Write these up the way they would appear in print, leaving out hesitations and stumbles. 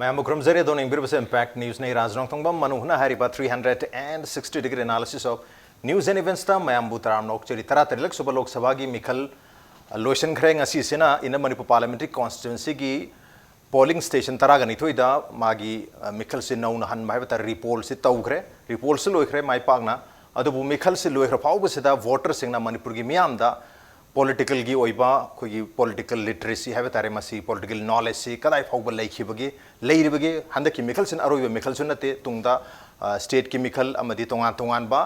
मैं मुख्रमजरे दोनों English impact news ने राजनांग थोंगबम मनुहना Hariba 360 degree analysis of news and events ता मैं बुतराम नोक चरी तरा तरिलक सुबह लोकसभा की मिखल लोशन खरे ngasi sina इन मणिपुर पार्लियामेंट्री कॉन्स्टिट्यूंसी की पोलिंग स्टेशन तरागा निथोइदा मागी मिखल से नौन हन माइबा ता रिपोल से तौखरे रिपोल से लोइखरे माइ पागना अदुबु मिखल से लोइखर फाउबसेदा वोटर सिंगना मणिपुर की मियामदा पॉलिटिकल की ओइबा कोई पॉलिटिकल लिटरेसी है तारे मसी पॉलिटिकल नॉलेज से कदाई फाउब लेखिबगे लेरिबगे हंदकी मिखल सिन अरोइबा मिखल सुनते तुंगदा स्टेट की मिखल अमदी तोंगान तोंगान बा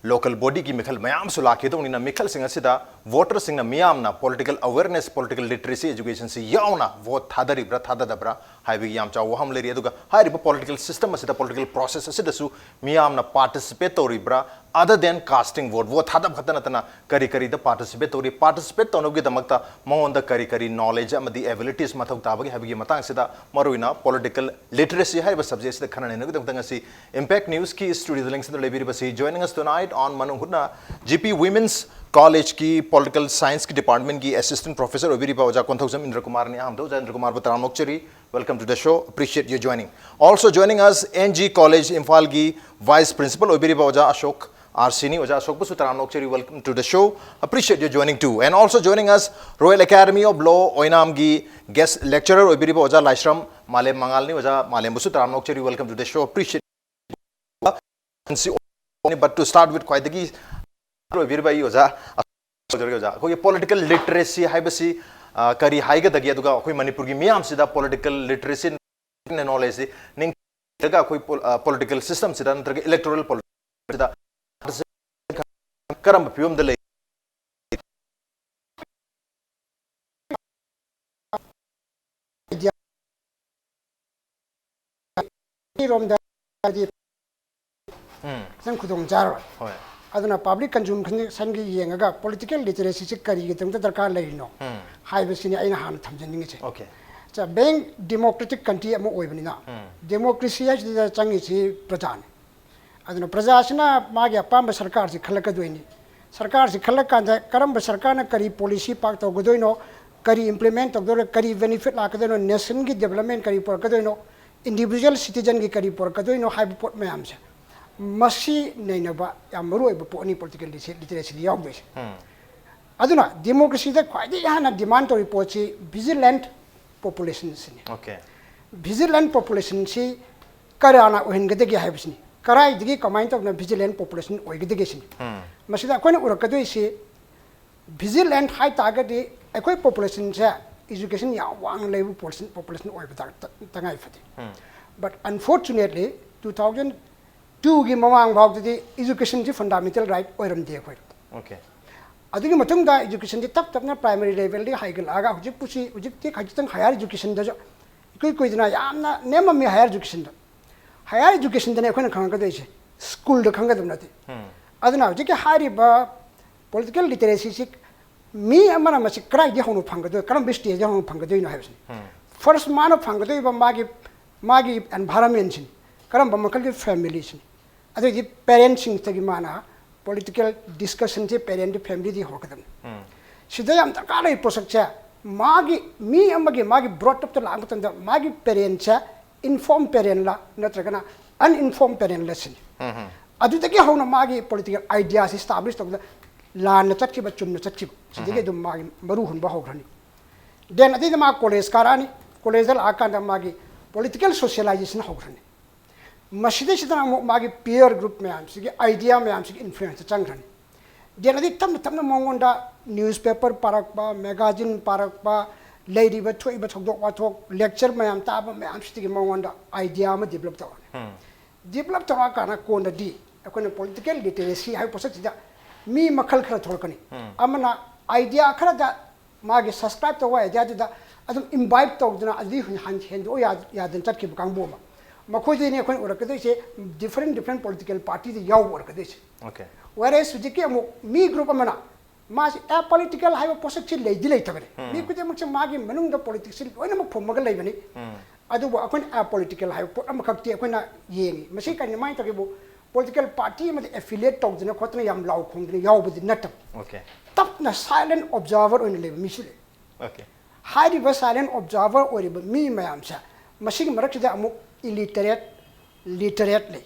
लोकल बॉडी की मिखल मयाम सु लाखेदोनिना मिखल सिंग असिदा वोटर सिंगना मियामना political awareness political literacy education से यावना वोट थादरिब्रा थाददब्रा हाइबगी याम चाव हम लेरि अदुगा हाइरिबा पॉलिटिकल सिस्टम असिदा पॉलिटिकल प्रोसेस असिदसु मियामना पार्टिसिपेट तोरिब्रा other than casting vote वो थादब खतना तना करी करी द पार्टिसिपेट तोनोगी दमकता मोंदा करी करी नॉलेज अमदी एबिलिटीज मथौ ताबगी हबगी मतांग सिदा मरुइना पॉलिटिकल लिटरेसी हाइबा सब्जेक्ट सिदा खनने नगु दंगसी इम्पैक्ट न्यूज़ की स्टूडियो लिंक्स द लेबिरि बसी जॉइनिंग अस टुनाइट ऑन मनुहुना जीपी वुमेन्स कॉलेज की पॉलिटिकल साइंस की डिपार्टमेंट की असिस्टेंट प्रोफेसर ओबिरिबा ओजा कोंथौजम इंद्र कुमार ने हमदो Indra Kumar बतराम नोकचरी welcome to the show, appreciate you joining. Also joining us NG College Imphal की vice principal ओबिरिबा ओजा Ashok Arsini Oja Ashok Basutaram Nokcheri, welcome to the show. Appreciate you joining too. And also joining us, Royal Academy of Law, Oinamgi guest lecturer Obiriba Oja Laishram, Malem Mangalni Oja, Malem Basutaram Nokcheri, welcome to the show. Appreciate you. But to start with, quite the key, Obiriba Oja, कोई political literacy है बसी करी हाइगा दगिया दुगा कोई मणिपुर की मियाम सीधा political literacy knowledge से निंग दगा कोई political system सीधा नंतर electoral politics सीधा करम पियम दले संग खुदों जार अदुना पब्लिक कंज्यूमशन की येंगा पॉलिटिकल लिटरेसी से करी के दरकार लेनो हाइबसिनी आइना हान थमजनिंग छे ओके चा बैंक डेमोक्रेटिक कंट्री अमो ओइबनिना डेमोक्रेसी है चंगी छि प्रजान अदुना प्रजासना मागे अपाम सरकार से खलकदोइनी सरकार से खलक कांदा करम सरकार ने करी पॉलिसी पाक तौगदोइनो करी इंप्लीमेंट तौगदो करी बेनिफिट लाकदोइनो नेशन की डेवलपमेंट करी परकदोइनो इंडिविजुअल सिटीजन की करी परकदोइनो हाइब पोट मयाम से मसी नैनबा या मरुइब पोनी पॉलिटिकल लिटरेसी यावदोइस अदुना डेमोक्रेसी द ख्वाइदि याना डिमांड तौरि पोची विजिलेंट पॉपुलेशन सिनी ओके विजिलेंट पॉपुलेशन सी कराना ओहनगदगी हाइबसिनी कराइदगी कमाइन तौना विजिलेंट पॉपुलेशन ओइगदगी सिनी मसीदा अखोइना उरकदोइसी विजिलेंट हाइ तागदि अखोइ पॉपुलेशन से एजुकेशन या वांग लेवल पॉपुलेशन ओइबदा तंगाइ फदि बट अनफॉर्चुनेटली 2002 की ममांग भागदि एजुकेशन जी फंडामेंटल राइट ओइरमदे अखोइ ओके अदुगी मतुंगदा एजुकेशन जी तप तपना प्राइमरी लेवल दि हाइगलागा हुजिक पुसी हुजिक ति खजितंग हायर एजुकेशन दजो कोइदना यामना नेममी हायर एजुकेशन द हायर एजुकेशन दने अखोइना खंगदोइसे स्कूल द खंगदम नते अदुना हुजिक हारिबा पॉलिटिकल लिटरेसी से मी अमना मसी क्राइदि होनो फंगदो करम स्टेज होनो फंगदोइनो हाइबसिनी फर्स्ट मान फंगदोइबा मागी एनवायरनमेंट सिनी करम मखल की फैमिली सिनी अदुगी पेरेंट्स सिंग तगी माना पॉलिटिकल डिस्कशन से पेरेंट फैमिली दी होकदम सिदा याम दरकार लै प्रोसेस से मागी मी अमगे मागी ब्रॉट अप तो लागतंद मागी पेरेंट से इन्फॉर्म पेरेंट ला नत्रगना अनइन्फॉर्म पेरेंट ला सिनी अदुदगी होनो मागी पॉलिटिकल आइडिया से एस्टैब्लिश तौदा लान चटकिबा चुमना चटकिबा सिदिगे दुम मागी मरु हुनबा होग्रनी देन अदि मा कॉलेज कारानी कॉलेज ला आकांदा मागी पॉलिटिकल सोशलाइजेशन होग्रनी मसीदे सिदा मागी पीयर ग्रुप में आमसिगे आइडिया में आमसिगे इन्फ्लुएंस चंग्रनी देन अदि तम तम मंगोंडा न्यूज़पेपर पारकबा मैगजीन पारकबा लेरिबा थोइबा थोदोक वाथोक लेक्चर में आम ताबा में आमसिगे मंगोंडा आइडिया में डेवलप तौरनी डेवलप तौरा काना कोनदी अखोने पॉलिटिकल लिटरेसी हाइ पोसक्सिदा मी मखल खरा थोरकनी अमना आइडिया खरा दा मागे सब्सक्राइब तवा आइडिया दा अदुम इनवाइट तौदना अदि हन हेंदो यादन चटकी कांगबोमा मखोजे ने अखोन उरकदैसे डिफरेंट पॉलिटिकल पार्टी दे याव उरकदैसे ओके वेरेस हुजिके अमु मी ग्रुप अमना मास ए पॉलिटिकल हाइबा पोसक्सि लेदि लेतबने मी कुते मक्से मागे मनुंग द पॉलिटिक्स लोइना म फुमगा लेबनी अदुबो अखोन ए पॉलिटिकल हाइबा पोट अमखक्ति अखोना येंगी मसी कनि माइ तकेबो पॉलिटिकल पार्टी में एफिलिएट तौदना खोतना याम लाउ खोंदना यावबदि नटम ओके तपना साइलेंट ऑब्जर्वर ओइन लेब मिसिले ओके हाइरिबा साइलेंट ऑब्जर्वर ओरिबा मी मयाम सा मसीगी मरक्सिदा अमुक इलिटरेट लिटरेट ले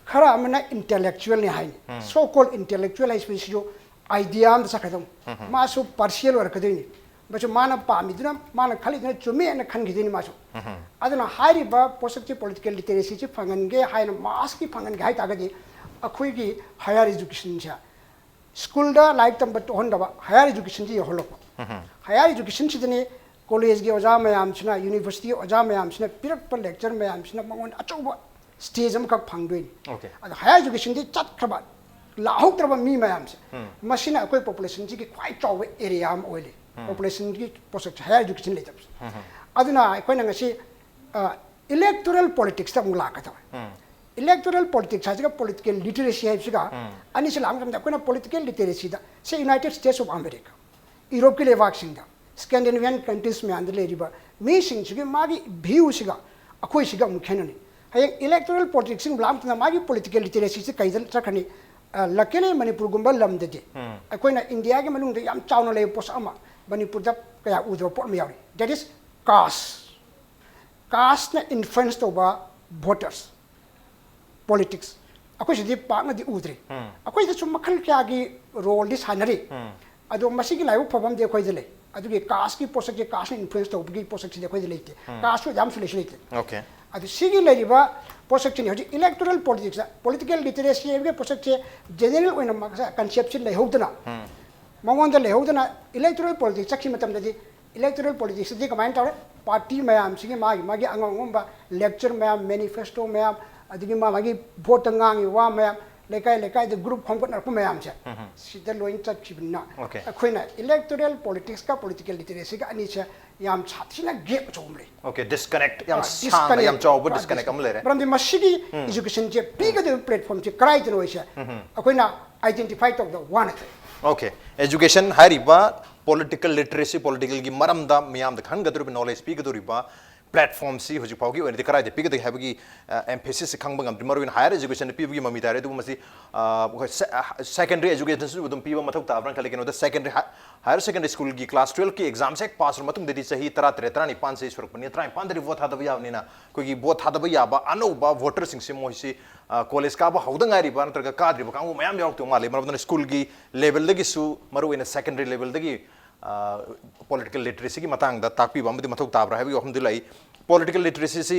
खरा अमना इंटेलेक्चुअल ने हाइनी सो कॉल्ड इंटेलेक्चुअल है स्पेशली जो आइडिया हम सकदम मासु पार्शियल वर्क कदनी बचो माना पामिदना माना खाली न चुमे न खनगिदिनी मासु अदना हाइरिबा पॉजिटिव पॉलिटिकल लिटरेसी ची फंगनगे हाइना मास की फंगनगे हाइ तागदी अखोइगी हायर एजुकेशन छा स्कूल दा लाइक तम बट होंदबा हायर एजुकेशन जी होलोप हायर एजुकेशन छिदने कॉलेज के ओजा मयाम छिना यूनिवर्सिटी ओजा मयाम छिना पिरक पर लेक्चर मयाम छिना मंगोन अचौबा स्टेज अम खक फंगदोइन अद हायर एजुकेशन दी चतखबा लाहोत्रबा मी मयाम से मसिना अकोइ पॉपुलेशन जी की क्वाइ चाव एरिया अम ओइले पॉपुलेशन की पोसक हायर एजुकेशन लेतब अदना अकोइना ngasi इलेक्टोरल पॉलिटिक्स ता मुला का इलेक्टोरल पॉलिटिक्स हाजिगा पॉलिटिकल लिटरेसी हाइसिगा अनि से लांगम दा कोना पॉलिटिकल लिटरेसी दा से United states of America Europe के लेवाक सिंगा स्कैंडिनेवियन कंट्रीज में अंदर लेरिबा मी सिंगसिगे मागी व्यू सिगा अखोइ सिगा मुखेननी हाय इलेक्टोरल पॉलिटिक्स सिंग ब्लाम तना मागी पॉलिटिकल लिटरेसी से कैदल चखनी लकेले मणिपुर गुंबा लमदे अखोइना इंडिया के मनुंग याम चावना ले पोस अमा मणिपुर दा कया उदो पोट में यावरी दैट इज कास्ट ने इन्फ्लुएंस तोबा वोटर्स पॉलिटिक्स अखोइ सिदि पाकना दि उद्रे अखोइ द सुम मखल क्या की रोल दिस हानरी अदो मसिगी लाइव फबम दे खोइ दले अदुगे कास्ट की पोसक के कास्ट ने इन्फ्लुएंस तोबगी पोसक सिदि खोइ दले कास्ट को जाम सुलेश लेते ओके अदु सिगी लेरिबा पोसक चिनि हजि इलेक्टोरल पॉलिटिक्स पॉलिटिकल लिटरेसी एबगे पोसक चे जनरल ओइना मकसा कंसेप्शन लेहौदना मंगोन द लेहौदना इलेक्टोरल पॉलिटिक्स चखि मतम ददि इलेक्टोरल पॉलिटिक्स दि कमाइन तौरे पार्टी मयाम सिगे मागी मागी अंगंगोंबा लेक्चर मयाम मैनिफेस्टो मयाम अदगी मागी वोट ngangi वा मयाम लेकाय लेकाय द ग्रुप खंगकन मयाम से सिदा लोइन चखिबना अखोइना इलेक्टोरल पॉलिटिक्स का पॉलिटिकल लिटरेसी का अनि से याम छाथिना गेप चोमले ओके डिस्कनेक्ट याम सान याम चौब डिस्कनेक्ट हम ले रे ब्रम दि मसिगी एजुकेशन जे पीगा द प्लेटफॉर्म जे कराइ तनो इसे अखोइना आइडेंटिफाई तोक द वन ओके एजुकेशन हाइरिबा पॉलिटिकल लिटरेसी पॉलिटिकल की मरमदा मियाम द खनगदुर नॉलेज पीगदुरिबा प्लेटफॉर्म सी हुजी फाउगी ओने कराइ दे पिगदे हैबगी एम्फेसिस खंग बंगम मरुइन हायर एजुकेशन पीबगी ममी तारे दु मसी सेकेंडरी एजुकेशन सु दुम पीबा मथौ ताब्रन खले केनो the secondary higher secondary school की क्लास 12 की एग्जाम से पास मतुम देदी सही 13 से सुरक पनी 35 दरि वोट थादब यावनिना कोगी वोट थादब याबा अनौबा वोटर सिंग से मोहिसी कॉलेज का हौदंगारी बा नत्रगा काद्रि बा कांगु मयाम यावतो माले मरबदन स्कूल की लेवल दगी सु मरुइन सेकेंडरी लेवल दगी पॉलिटिकल लिटरेसी की मतंग दा ताकपी बमदि मथौ ताब्रा हैबि हम दिलाई पॉलिटिकल लिटरेसी सी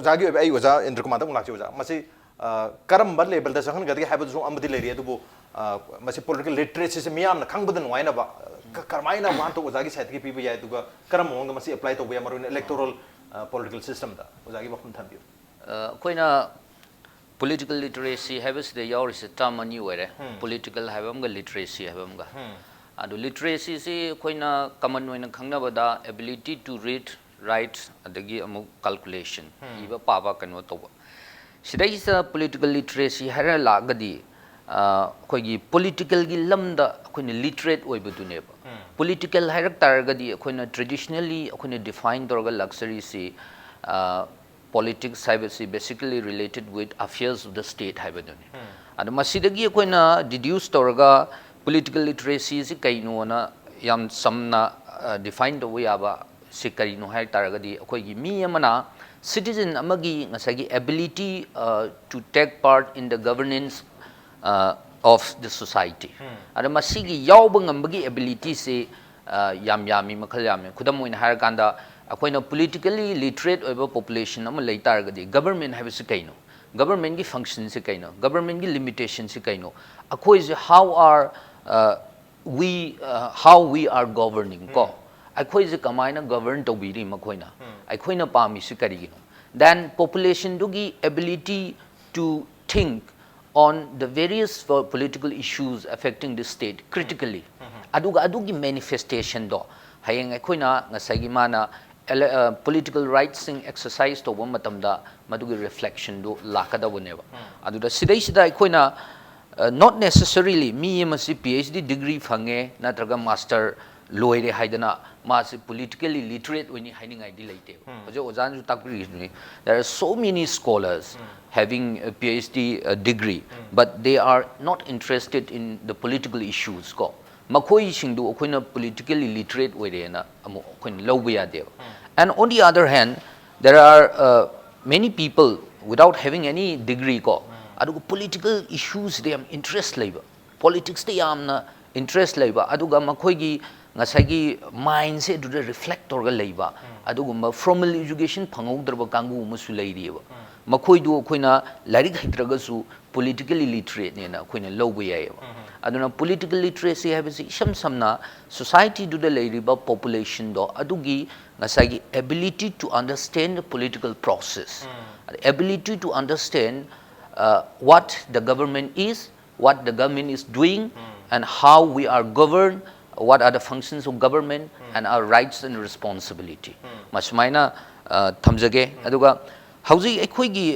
जागी आई ओजा इंद्र कुमार दा मुलाची ओजा मसी करम बर लेवल दा सखन गदि हैबि जो अमदि लेरि अदुबो मसी पॉलिटिकल लिटरेसी से मियाम न खंगबदन वाइना बा करमाइना वान तो ओजागी साइड की पीबि याय दुगा करम होंग मसी अप्लाई तो बया मरुन इलेक्टोरल पॉलिटिकल सिस्टम दा ओजागी बखम थंबियो Koyna political literacy habis de yaur is term ani were political habam ga literacy habam ga adu literacy si koina common oina khangna bada ability to read write adagi amu calculation iba paba kano to sidai is political literacy hara la gadi koi gi political gi lamda koina literate oi bu ne political hairak tar gadi koina traditionally koina define dorga luxury si politics is basically related with affairs of the state haibaduni adu masidagi koina deduce torga political literacy is kaino na yam samna defined way aba sikarino hai taragadi koi gi mi amana citizen amagi ngasagi ability to take part in the governance of the society adu masigi yawba ngambagi ability se yam yami makhal yami khudam oina har kanda अखोइना politically literate ओइबा population अमा लेतारगदि government habeas कइनो government की function से कइनो government की limitation से कइनो अखोइ जे how we are governing को अखोइ जे कमाइना govern तोबिरि मखोइना अखोइना पामी से करिगिनो then population दुगी ability to think on the various political issues affecting the state critically adugi manifestation do hayeng अखोइना ngasagi mana political rights exercise to one matamda madugi reflection do lakada boneba aduda sidai sida koina not necessarily me masi phd degree phange natraga master loire haidana masi politically literate when hiding id laite ojo ojan ju takri ni there are so many scholars having a phd degree but they are not interested in the political issues ko makhoi singdu akoina politically literate oire na amu akoin lawya de and on the other hand there are many people without having any degree ko aduga political issues they am interest labor politics they amna interest labor aduga makhoi gi ngasai gi mind se du reflect torga labor aduga formal education phangaudraba kangu musu leiriba makhoi du khoina lairik haitraga su politically literate ne na khoina lowba yaiba aduna political literacy habisi sham samna society du leiriba population do adugi ngasai gi ability to understand the political process the ability to understand what the government is, what the government is doing, and how we are governed, what are the functions of government, and our rights and responsibility. Masmaina thamjage aduga hauji ekhoigi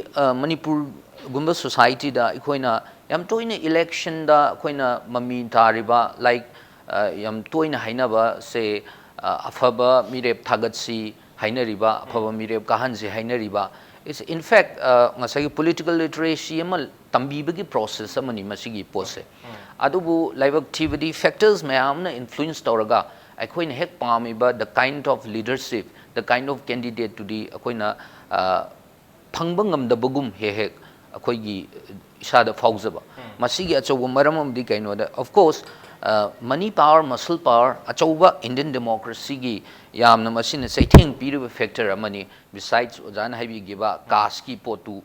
Manipur gumba society da ekhoina yam toina election da ekhoina mami tariba like yam toina hainaba se afaba mirep thagatsi hainariba afaba mirep kahansi hainariba. It's in fact ngasai political literacy amal tambibagi process amani masigi pose adubu live activity factors mayamna influence toraga akoina hek pamiba the kind of leadership the kind of candidate to the akoina phangbangam da bagum he hek akoigi isada fauzaba masigi achobu maramam di kaino da of course money power muscle power achoba Indian democracy gi yamna machine saitheng piriba factor amani besides ojana haibi giba caste ki potu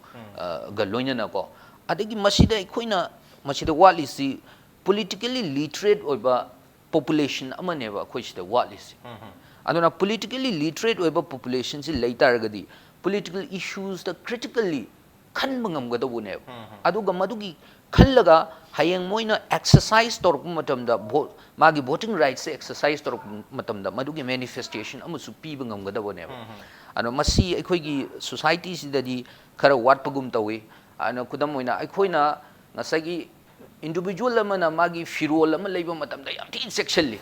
galoina na ko adigi masida ikhoina masida walisi politically literate oiba population amaneba khoisida walisi aduna politically literate oiba population si leitargadi political issues the critically khanbangam gadabune aduga madugi khallaga hayeng moina exercise torp matamda magi voting rights exercise torp matamda madugi manifestation amusu piba ngamgadabone ano masi ekhoigi society sidadi khara watpagum tawi ano kudam moina ekhoina ngasagi individual amana magi firol ama leiba matamda yam thin sexually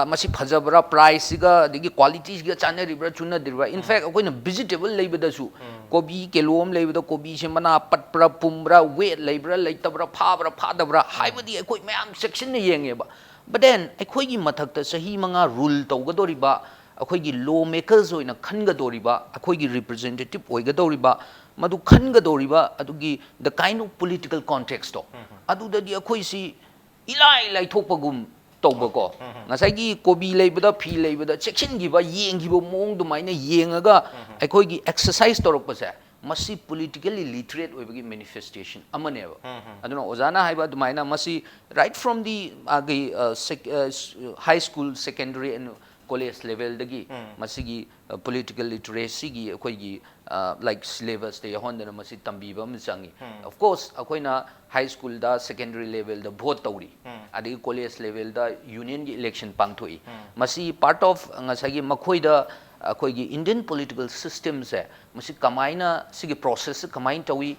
masi phajabra price ga digi qualities ga chana ribra chuna dirba in fact akoina vegetable leibada su kobi kelom leibada kobi se mana patpra pumbra weight leibra leitabra phabra phadabra haibadi akoi mayam section ne yengeba but then akoi gi mathak ta sahi manga rule tawgadoriba akoi gi law makers oina khangadoriba akoi gi representative oigadoriba madu khangadoriba adugi the kind of political context to adudadi akoi si ilai thopagum tawbako ngasai gi kobi leibada phi leibada section gi ba yengibo mong dumaina yengaga akoi gi exercise torokpase masi politically literate oibagi manifestation amaneba aduna ojana haiba dumaina masi right from the high school secondary and college level dagi masigi political literacy gi akoi gi like syllabus de hondana masi tambiba mchangi of course akoina high school da secondary level da vote tawri adi college level da union gi election pangthoi masi part of ngasagi makhoi da akoi gi Indian political system se masi kamaina sigi process kamain tawi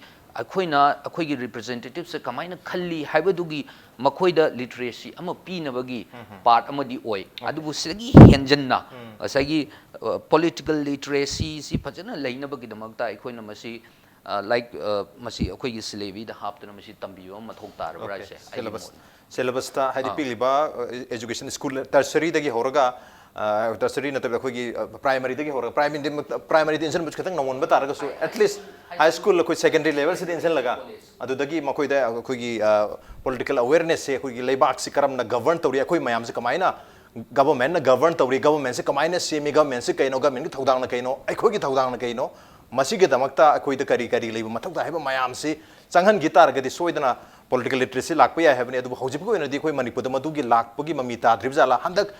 akoina akoi gi representative se kamaina khalli haibadugi makhoi da literacy ama pinabagi part amadi oi adubu sigi henjanna asagi political literacy si phajana leinabagi damakta akoina masi like masi akoi gi syllabus da haptana masi tambiyo mathok tarabra se syllabus ta hadi piliba education school tertiary dagi horaga tertiary natab akoigi primary dagi horaga primary tension much khatang namon bataraga so at least high school koi secondary level se tension laga adu dagi makoi da akoigi political awareness se akoigi leibak si karam na govern tawri akoi mayam se kamaina government na govern tawri government se kamaina semi government se kaino government ki thodang na kaino akoigi thodang na kaino masi ge damakta akoi da kari leiba mathok da heba mayam se changhan gitar gadi soidana political literacy lakpa ya hebne adu hojib ko enadi koi manipur da madu gi lakpa gi mamita dribjala handak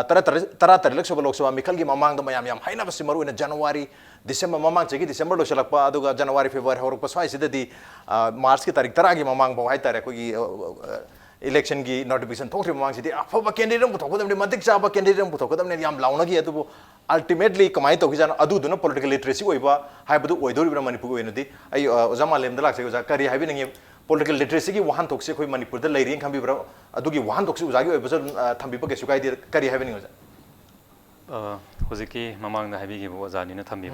tara lak lok sabha mikal gi mamang da mayam yam haina basi maru ina January December mamang chegi December lo salakpa aduga January February horok pa swai sidadi March ki tarik tara gi mamang bo hai tare ko gi election gi notification thokri mamang sidi afa candidate mu thokodam ni madik cha ba candidate mu thokodam ne yam launa gi adu ultimately kamai to gi jan adu duna political literacy oiba hai badu oidori bra manipur ko enadi ai ojama lem da lak se kari hai bi ngi political literacy ki wahan thokse khoi manipur da leiring khambi bra adugi wahan thokse ujagi oiba thambi pa ke sukai di kari hai bi ngi hojiki mamang da habi gi ojani na thambi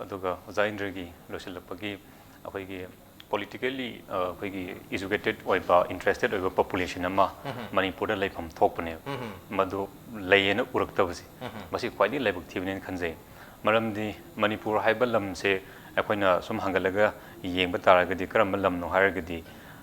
aduga oja indra gi losilapagi akhoi gi politically akhoi gi educated oiba interested oiba population ama manipur da leifam thokpane madu leiyena uraktabasi masi kwadi leibuk thibnen khanjai ꯃꯔꯝꯗꯤ ꯃꯅꯤꯄꯨꯔ ꯍꯥꯏꯕ ꯂꯝꯁꯦ ꯑꯩꯈꯣꯏꯅ ꯁꯨꯝ ꯍꯪꯒꯠꯂꯒ ꯌꯦꯡꯕ ꯇꯥꯔꯒꯗꯤ ꯀꯔꯝꯕ ꯂꯝꯅꯣ ꯍꯥꯏꯔꯒꯗꯤ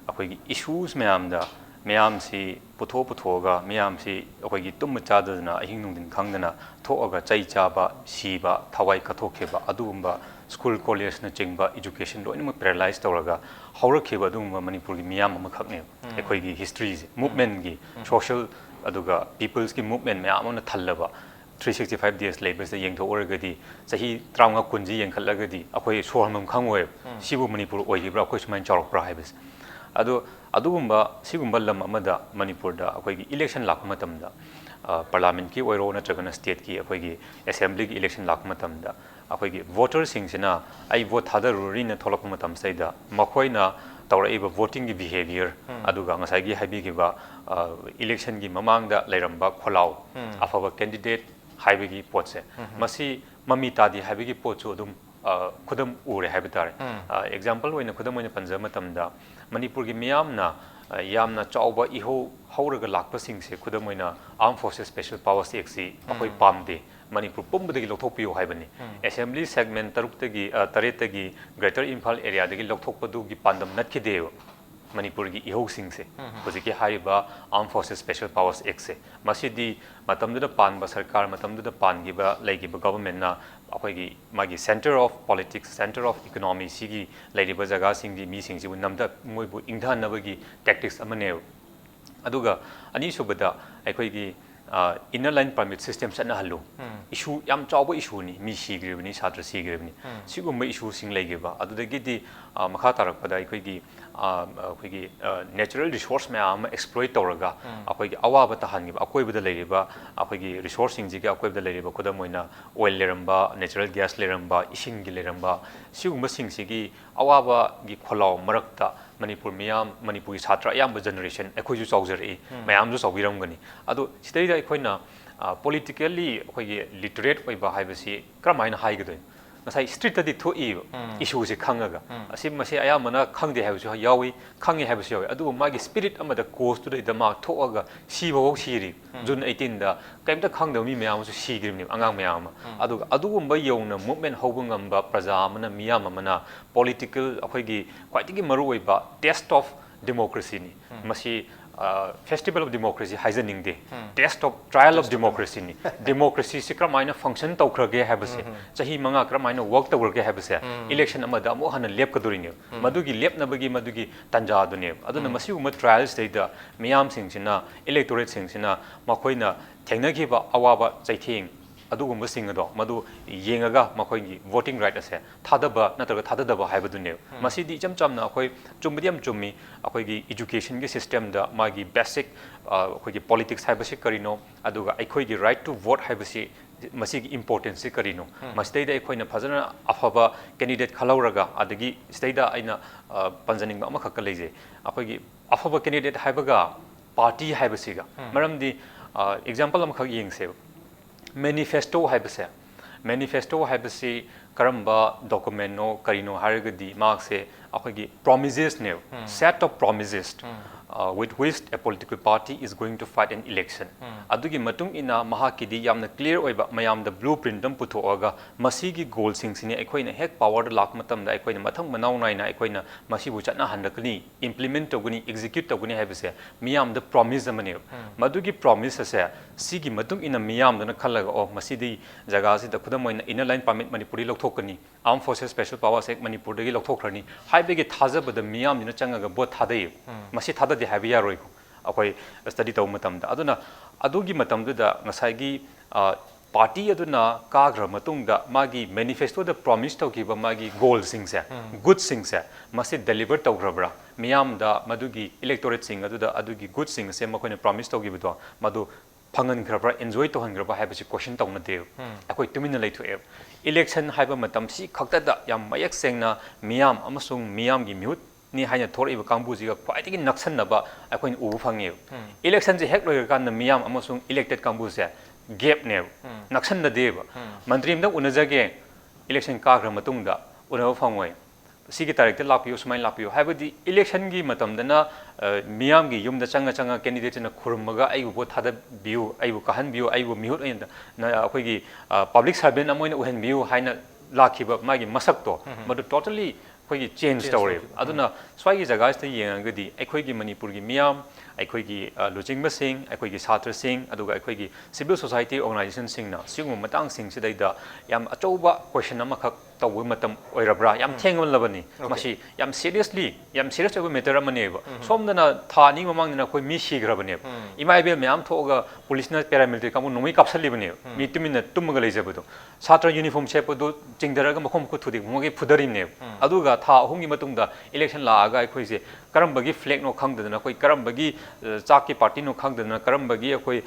ꯑꯩꯈꯣꯏꯒꯤ ꯏꯁꯨꯁ ꯃꯌꯥꯝꯗ ꯃꯌꯥꯝꯁꯤ ꯄꯨꯊꯣꯛꯑꯒ ꯃꯌꯥꯝꯁꯤ ꯑꯩꯈꯣꯏꯒꯤ ꯇꯨꯝꯕ ꯆꯥꯗꯗꯅ ꯑꯍꯤꯡ ꯅꯨꯡꯊꯤꯟ ꯈꯪꯗꯅ ꯊꯣꯛꯑꯒ ꯆꯩ ꯆꯥꯕ ꯁꯤꯕ ꯊꯋꯥꯏ ꯀꯠꯊꯣꯛꯈꯤꯕ ꯑꯗꯨꯒꯨꯝꯕ ꯁ꯭ꯀꯨꯜ ꯀꯣꯂꯦꯖꯅꯆꯤꯡꯕ ꯏꯗꯨꯀꯦꯁꯟ ꯂꯣꯏꯅꯃꯛ ꯄꯦꯔꯥꯂꯥꯏꯁ ꯇꯧꯔꯒ ꯍꯧꯔꯛꯈꯤꯕ ꯑꯗꯨꯒꯨꯝꯕ ꯃꯅꯤꯄꯨꯔꯒꯤ ꯃꯤꯌꯥꯝ ꯑꯃꯈꯛꯅꯦꯕ ꯑꯩꯈꯣꯏꯒꯤ ꯍꯤꯁꯇ꯭ꯔꯤꯁꯦ ꯃꯨꯚꯃꯦꯟꯒꯤ ꯁꯣꯁꯤꯌꯦꯜ ꯑꯗꯨꯒ ꯄꯤꯄꯜꯁꯀꯤ ꯃꯨꯚꯃꯦꯟ ꯃꯌꯥꯝ ꯑꯃꯅ ꯊꯜꯂꯕ 365 days ꯂꯩꯕꯁꯤꯗ ꯌꯦꯡꯊꯣꯛꯎꯔꯒꯗꯤ ꯆꯍꯤ 30 40ꯁꯤ ꯌꯦꯡꯈꯠꯂꯒꯗꯤ ꯑꯩꯈꯣꯏ ꯁꯣꯔ ꯍꯣꯟꯐꯝ ꯈꯪꯉꯣꯏꯕ ꯁꯤꯕꯨ ꯃꯅꯤꯄꯨꯔ ꯑꯣꯏꯈꯤꯕ꯭ꯔꯥ ꯑꯩꯈꯣꯏ ꯁꯨꯃꯥꯏꯅ ꯆꯥꯎꯔꯛꯄ꯭ꯔꯥ ꯍꯥꯏꯕꯁꯦ ꯑꯗꯣ ꯑꯗꯨꯒꯨꯝꯕ ꯁꯤꯒꯨꯝꯕ ꯂꯝ ꯑꯃꯗ ꯃꯅꯤꯄꯨꯔꯗ ꯑꯩꯈꯣꯏꯒꯤ ꯏꯂꯦꯛꯁꯟ ꯂꯥꯛꯄ ꯃꯇꯝꯗ ꯄꯥꯔꯂꯥꯃꯦꯟꯠꯀꯤ ꯑꯣꯏꯔꯣ ꯅꯠꯇ꯭ꯔꯒꯅ ꯁ꯭ꯇꯦꯠꯀꯤ ꯑꯩꯈꯣꯏꯒꯤ ꯑꯦꯁꯦꯝꯕ꯭ꯂꯤꯒꯤ ꯏꯂꯦꯛꯁꯟ ꯂꯥꯛꯄ ꯃꯇꯝꯗ ꯑꯩꯈꯣꯏꯒꯤ ꯚꯣꯇꯔꯁꯤꯡꯁꯤꯅ ꯑꯩ ꯚꯣꯠ ꯊꯥꯗꯔꯨꯔꯤꯅ ꯊꯣꯛꯂꯛꯄ ꯃꯇꯝꯁꯤꯗ ꯃꯈꯣꯏꯅ ꯇꯧꯔꯛꯏꯕ ꯚꯣꯇꯤꯡꯒꯤ ꯕꯤꯍꯦꯕꯤꯌꯔ ꯑꯗꯨꯒ ꯉꯁꯥꯏꯒꯤ ꯍꯥꯏꯕꯤꯈꯤꯕ ꯏꯂꯦꯛꯁꯟꯒꯤ ꯃꯃꯥꯡꯗ ꯂꯩꯔꯝꯕ ꯈꯣꯜꯂꯥꯎ ꯑꯐꯕ ꯀꯦꯟꯗꯤꯗꯦꯠ ꯍꯥꯏꯕꯒꯤ ꯄꯣꯠꯁꯦ ꯃꯁꯤ ꯃꯃꯤ ꯇꯥꯗꯦ ꯍꯥꯏꯕꯒꯤ ꯄꯣꯠꯁꯨ ꯑꯗꯨꯝ ꯈꯨꯗꯝ ꯎꯔꯦ ꯍꯥꯏꯕ ꯇꯥꯔꯦ ꯑꯦꯛꯖꯥꯝꯄꯜ ꯑꯣꯏꯅ ꯈꯨꯗꯝ ꯑꯣꯏꯅ ꯄꯟꯖꯕ ꯃꯇꯝꯗ ꯃꯅꯤꯄꯨꯔꯒꯤ ꯃꯤꯌꯥꯝꯅ ꯌꯥꯝꯅ ꯆꯥꯎꯕ ꯏꯍꯧ ꯍꯧꯔꯒ ꯂꯥꯛꯄꯁꯤꯡꯁꯦ ꯈꯨꯗꯝ ꯑꯣꯏꯅ ꯑꯥꯔꯝ ꯐꯣꯔꯁꯦꯁ ꯁ꯭ꯄꯦꯁꯦꯜ ꯄꯥꯋꯔꯁ ꯑꯦꯛꯁꯤ ꯑꯩꯈꯣꯏ ꯄꯥꯝꯗꯦ ꯃꯅꯤꯄꯨꯔ ꯄꯨꯝꯕꯗꯒꯤ ꯂꯧꯊꯣꯛꯄꯤꯌꯨ ꯍꯥꯏꯕꯅꯤ ꯑꯦꯁꯦꯝꯕ꯭ꯂꯤ ꯁꯦꯒꯃꯦꯟ 8ꯇꯒꯤ ꯒ꯭ꯔꯦꯇꯔ ꯏꯝꯐꯥꯜ ꯑꯦꯔꯤꯌꯥꯗꯒꯤ ꯂꯧꯊꯣꯛꯄꯗꯨꯒꯤ ꯄꯥꯟꯗꯝ ꯅꯠꯈꯤꯗꯦꯕ ꯃꯅꯤꯄꯨꯔꯒꯤ ꯏꯍꯧꯁꯤꯡꯁꯦ ꯍꯧꯖꯤꯛꯀꯤ ꯍꯥꯏꯔꯤꯕ ꯑꯥꯔꯝ ꯐꯣꯔꯁꯦꯁ ꯁ꯭ꯄꯦꯁꯦꯜ ꯄꯥꯋꯔꯁ ꯑꯦꯛꯁꯦ ꯃꯁꯤꯗꯤ ꯃꯇꯝꯗꯨꯗ ꯄꯥꯟꯕ ꯁꯔꯀꯥꯔ ꯃꯇꯝꯗꯨꯗ ꯄꯥꯟꯈꯤꯕ ꯂꯩꯈꯤꯕ ꯒꯚꯔꯟꯃꯦꯟꯠꯅ ꯑꯩꯈꯣꯏꯒꯤ ꯃꯥꯒꯤ centre of politics centre of economy ꯁꯤꯒꯤ ꯂꯩꯔꯤꯕ ꯖꯒꯥꯁꯤꯡꯒꯤ ꯃꯤꯁꯤꯡꯁꯤꯕꯨ ꯃꯣꯏꯕꯨ ꯏꯪꯊꯍꯟꯅꯕꯒꯤ ꯇꯦꯛꯇꯤꯛꯁ ꯑꯃꯅꯦꯕ ꯑꯗꯨꯒ ꯑꯅꯤꯁꯨꯕꯗ ꯑꯩꯈꯣꯏꯒꯤ ꯏꯟꯅꯔ ꯂꯥꯏꯟ ꯄꯔꯃꯤꯠ ꯁꯤꯁꯇꯦꯝ ꯆꯠꯅꯍꯜꯂꯨ ꯏꯁꯨ ꯌꯥꯝ ꯆꯥꯎꯕ ꯏꯁꯨꯅꯤ ꯃꯤ ꯁꯤꯈ꯭ꯔꯤꯕꯅꯤ ꯁꯥꯇ꯭ꯔ ꯁꯤꯈ꯭ꯔꯤꯕꯅꯤ ꯁꯤꯒꯨꯝꯕ ꯏꯁꯨꯁꯤꯡ ꯂꯩꯈꯤꯕ ꯑꯗꯨꯗꯒꯤꯗꯤ ꯃꯈꯥ ꯇꯥꯔꯛꯄꯗ ꯑꯩꯈꯣꯏꯒꯤ ꯅꯦꯆꯔꯦꯜ ꯔꯤꯁꯣꯔꯁ ꯃꯌꯥꯝ ꯑꯃ ꯑꯦꯛꯁꯄ꯭ꯂꯣꯏꯠ ꯇꯧꯔꯒ ꯑꯩꯈꯣꯏꯒꯤ ꯑꯋꯥꯕ ꯇꯥꯍꯟꯈꯤꯕ ꯑꯀꯣꯏꯕꯗ ꯂꯩꯔꯤꯕ ꯑꯩꯈꯣꯏꯒꯤ ꯔꯤꯁꯣꯔꯁꯁꯤꯡꯁꯤꯒꯤ ꯑꯀꯣꯏꯕꯗ ꯂꯩꯔꯤꯕ ꯈꯨꯗꯝ ꯑꯣꯏꯅ ꯑꯣꯏꯜ ꯂꯩꯔꯝꯕ ꯅꯦꯆꯔꯦꯜ ꯒ꯭ꯌꯥꯁ ꯂꯩꯔꯝꯕ ꯏꯁꯤꯡꯒꯤ ꯂꯩꯔꯝꯕ ꯁꯤꯒꯨꯝꯕꯁꯤꯡꯁꯤꯒꯤ ꯑꯋꯥꯕꯒꯤ ꯈꯣꯜꯂꯥꯎ ꯃꯔꯛꯇ ꯃꯅꯤꯄꯨꯔ ꯃꯤꯌꯥꯝ ꯃꯅꯤꯄꯨꯔꯒꯤ ꯁꯥꯇ꯭ꯔ ꯑꯌꯥꯝꯕ ꯖꯦꯅꯔꯦꯁꯟ ꯑꯩꯈꯣꯏꯁꯨ ꯆꯥꯎꯖꯔꯛꯏ ꯃꯌꯥꯝꯁꯨ ꯆꯥꯎꯕꯤꯔꯝꯒꯅꯤ ꯑꯗꯣ ꯁꯤꯗꯩꯗ ꯑꯩꯈꯣꯏꯅ ꯄꯣꯂꯤꯇꯤꯀꯦꯜꯂꯤ ꯑꯩꯈꯣꯏꯒꯤ ꯂꯤꯇꯔꯦꯠ ꯑꯣꯏꯕ ꯍꯥꯏꯕꯁꯤ ꯀꯔꯝꯍꯥꯏꯅ ꯍꯥꯏꯒꯗꯣꯏꯅꯣ ꯉꯁꯥꯏ ꯁ꯭ꯇ꯭ꯔꯤꯠꯇꯗꯤ ꯊꯣꯛꯏꯕ ꯏꯁꯨꯁꯦ ꯈꯪꯉꯒ ꯃꯁꯤ ꯑꯌꯥꯝꯕꯅ ꯈꯪꯗꯦ ꯍꯥꯏꯕꯁꯨ ꯌꯥꯎꯏ ꯈꯪꯉꯤ ꯍꯥꯏꯕꯁꯨ ꯌꯥꯎꯏ ꯑꯗꯨꯕꯨ ꯃꯥꯒꯤ ꯁ꯭ꯄꯤꯔꯤꯠ ꯑꯃꯗ ꯀꯣꯁꯇꯨꯗꯩꯗ ꯃꯥ ꯊꯣꯛꯑꯒ ꯁꯤꯕꯐꯥꯎ ꯁꯤꯔꯤ ꯖꯨꯟ 18ꯗ ꯀꯩꯝꯇ ꯈꯪꯗꯕ ꯃꯤ ꯃꯌꯥꯝ ꯑꯃꯁꯨ ꯁꯤꯈ꯭ꯔꯤꯕꯅꯦꯕ ꯑꯉꯥꯡ ꯃꯌꯥꯝ ꯑꯃ ꯑꯗꯨꯒ ꯑꯗꯨꯒꯨꯝꯕ ꯌꯧꯅ ꯃꯨꯚꯃꯦꯟ ꯍꯧꯕ ꯉꯝꯕ ꯄ꯭ꯔꯖꯥ ꯑꯃꯅ ꯃꯤꯌꯥꯝ ꯑꯃꯅ ꯄꯣꯂꯤꯇꯤꯀꯦꯜ ꯑꯩꯈꯣꯏꯒꯤ ꯈ꯭ꯋꯥꯏꯗꯒꯤ ꯃꯔꯨꯑꯣꯏꯕ ꯇꯦꯁꯠ ꯑꯣꯐ ꯗꯦꯃꯣꯀ꯭ꯔꯦꯁꯤꯅꯤ ꯃꯁꯤ ꯐꯦꯁꯇꯤꯚꯦꯜ ꯑꯣꯐ ꯗꯦꯃꯣꯀ꯭ꯔꯦꯁꯤ ꯍꯥꯏꯖꯅꯤꯡꯗꯦ ꯇꯦꯁꯠ ꯑꯣꯐ ꯇ꯭ꯔꯥꯏꯜ ꯑꯣꯐ ꯗꯦꯃꯣꯀ꯭ꯔꯦꯁꯤꯅꯤ ꯗꯦꯃꯣꯀ꯭ꯔꯦꯁꯤꯁꯤ ꯀꯔꯝꯍꯥꯏꯅ ꯐꯪꯁꯟ ꯇꯧꯈ꯭ꯔꯒꯦ ꯍꯥꯏꯕꯁꯦ ꯆꯍꯤ 5 ꯀꯔꯝꯍꯥꯏꯅ ꯋꯔꯛ ꯇꯧꯈ꯭ꯔꯒꯦ ꯍꯥꯏꯕꯁꯦ ꯏꯂꯦꯛꯁꯟ ꯑꯃꯗ ꯑꯃꯨꯛ ꯍꯟꯅ ꯂꯦꯞꯀꯗꯣꯔꯤꯅꯦꯕ ꯃꯗꯨꯒꯤ ꯂꯦꯞꯅꯕꯒꯤ ꯃꯗꯨꯒꯤ ꯇꯥꯟꯖꯥꯗꯨꯅꯦꯕ ꯑꯗꯨꯅ ꯃꯁꯤꯒꯨꯝꯕ ꯇ꯭ꯔꯥꯏꯜꯁꯤꯗꯩꯗ ꯃꯤꯌꯥꯝꯁꯤꯡꯁꯤꯅ ꯏꯂꯦꯛꯇꯣꯔꯦꯠꯁꯤꯡꯁꯤꯅ ꯃꯈꯣꯏꯅ ꯊꯦꯡꯅꯈꯤꯕ ꯑꯋꯥꯕ ꯆꯩꯊꯦꯡ ꯑꯗꯨꯒꯨꯝꯕꯁꯤꯡ ꯑꯗꯣ ꯃꯗꯨ ꯌꯦꯡꯉꯒ ꯃꯈꯣꯏꯒꯤ ꯚꯣꯇꯤꯡ ꯔꯥꯏꯠ ꯑꯁꯦ ꯊꯥꯗꯕ ꯅꯠꯇ꯭ꯔꯒ ꯊꯥꯗꯗꯕ ꯍꯥꯏꯕꯗꯨꯅꯦꯕ ꯃꯁꯤꯗꯤ ꯏꯆꯝ ꯆꯝꯅ ꯑꯩꯈꯣꯏ ꯆꯨꯝꯕꯗꯤ ꯌꯥꯝ ꯆꯨꯝꯃꯤ ꯑꯩꯈꯣꯏꯒꯤ ꯏꯗꯨꯀꯦꯁꯟꯒꯤ ꯁꯤꯁꯇꯦꯝꯗ ꯃꯥꯒꯤ ꯕꯦꯁꯤꯛ ꯑꯩꯈꯣꯏꯒꯤ ꯄꯣꯂꯤꯇꯤꯛꯁ ꯍꯥꯏꯕꯁꯤ ꯀꯔꯤꯅꯣ ꯑꯗꯨꯒ ꯑꯩꯈꯣꯏꯒꯤ ꯔꯥꯏꯠ ꯇꯨ ꯚꯣꯠ ꯍꯥꯏꯕꯁꯤ ꯃꯁꯤꯒꯤ ꯏꯝꯄꯣꯔꯇꯦꯟꯁꯁꯤ ꯀꯔꯤꯅꯣ ꯃꯁꯤꯗꯩꯗ ꯑꯩꯈꯣꯏꯅ ꯐꯖꯅ ꯑꯐꯕ ꯀꯦꯟꯗꯤꯗꯦꯠ ꯈꯜꯍꯧꯔꯒ ꯑꯗꯒꯤ ꯁꯤꯗꯩꯗ ꯑꯩꯅ ꯄꯟꯖꯅꯤꯡꯕ ꯑꯃꯈꯛꯀ ꯂꯩꯖꯩ ꯑꯩꯈꯣꯏꯒꯤ ꯑꯐꯕ ꯀꯦꯟꯗꯤꯗꯦꯠ ꯍꯥꯏꯕꯒ ꯄꯥꯔꯇꯤ ꯍꯥꯏꯕꯁꯤꯒ ꯃꯔꯝꯗꯤ ꯑꯦꯛꯖꯥꯝꯄꯜ ꯑꯃꯈꯛ ꯌꯦꯡꯁꯦꯕ ꯃꯦꯅꯤꯐꯦꯁꯇꯣ ꯍꯥꯏꯕꯁꯦ ꯃꯦꯅꯤꯐꯦꯁꯇꯣ ꯍꯥꯏꯕꯁꯤ ꯀꯔꯝꯕ ꯗꯣꯀꯨꯃꯦꯟꯅꯣ ꯀꯔꯤꯅꯣ ꯍꯥꯏꯔꯒꯗꯤ ꯃꯥꯁꯦ ꯑꯩꯈꯣꯏꯒꯤ ꯄ꯭ꯔꯣꯃꯤꯖꯦꯁꯅꯦꯕ set of promises with which a political party is going to fight an election adugi matung ina mahakidi yamna clear oiba mayamda blueprint dam puthoaga masigi goal singsini aikoina hek power da lak matam da aikoina mathang manau naina aikoina masibu chatna handakni implement toguni execute toguni haibase miyam da promise amane madugi promise ase sigi matung ina miyam da khallaga oh masidi jaga si da khudam oina inner line permit manipuri lokthokani armed forces special powers act manipur dagi lokthokhrani haibege thajabada miyam dina changaga bot thadai masi thada de habi yaroi akoi study taw matamda aduna adugi matamda ngasai party aduna kagra matungda magi manifesto da promise tawkiba magi goal singse good singse masi deliver tawgrabra miyam da madugi electorate sing aduda adugi good sing se makoina promise tawgibido madu phangan grabra enjoy to hangraba haibasi question tawna de akoi tumina leithoe election haiba matam si khakta da yam mayak sengna miyam amasung miyam gi mute ni haina thoriba kangbuji ga khwaitigi naksannaba akoin ubu phange election je hek loiga kan miyam amasung elected kangbu se gap ne naksanna deba mantri mda unajage election ka gra matungda unaba phangoi सिगी तारीख लापियो सुमाइन लापियो हाइबदी election की मतमदना मियाम की yum चंगा चंगा candidate न खुरमगा आई वो थादा बियो आई वो कहन बियो आई वो मिहुत न अखोई की पब्लिक सर्वेंट अमोइन उहन बियो हाइना लाखिबा मागी मसक तो मदु टोटली अखोई चेंज तौरे अदुना स्वाई जगह से येंगदी अखोई की मणिपुर की मियाम अखोई की लुचिंग सिंह अखोई की छात्र सिंह अदुगा अखोई की सिविल सोसाइटी ऑर्गेनाइजेशन सिंह सिगुम मतंग सिंह सिदैदा याम अचौबा क्वेश्चन अमखक तब मतम ओइरब्रा याम थेंगमलबनी मसी याम सीरियस ओइबा मैटर अमनेबा सोमदना थानी ममांगना कोई मी सिग्रबने इमाइबे म्याम थोगा पुलिसना पैरामिलिटरी कामु नोंगै कापसलिबने मी तुमिन तुमगा लेजबदो छात्र यूनिफॉर्म सेपदो चिंगदरगा मखम को थुदि मोगे फुदरिने अदुगा था अहुंगी मतुंगदा इलेक्शन लागा अखोइसे करमबगी फ्लैग नो खंगदना कोई करमबगी चाकी पार्टी नो खंगदना करमबगी अखोई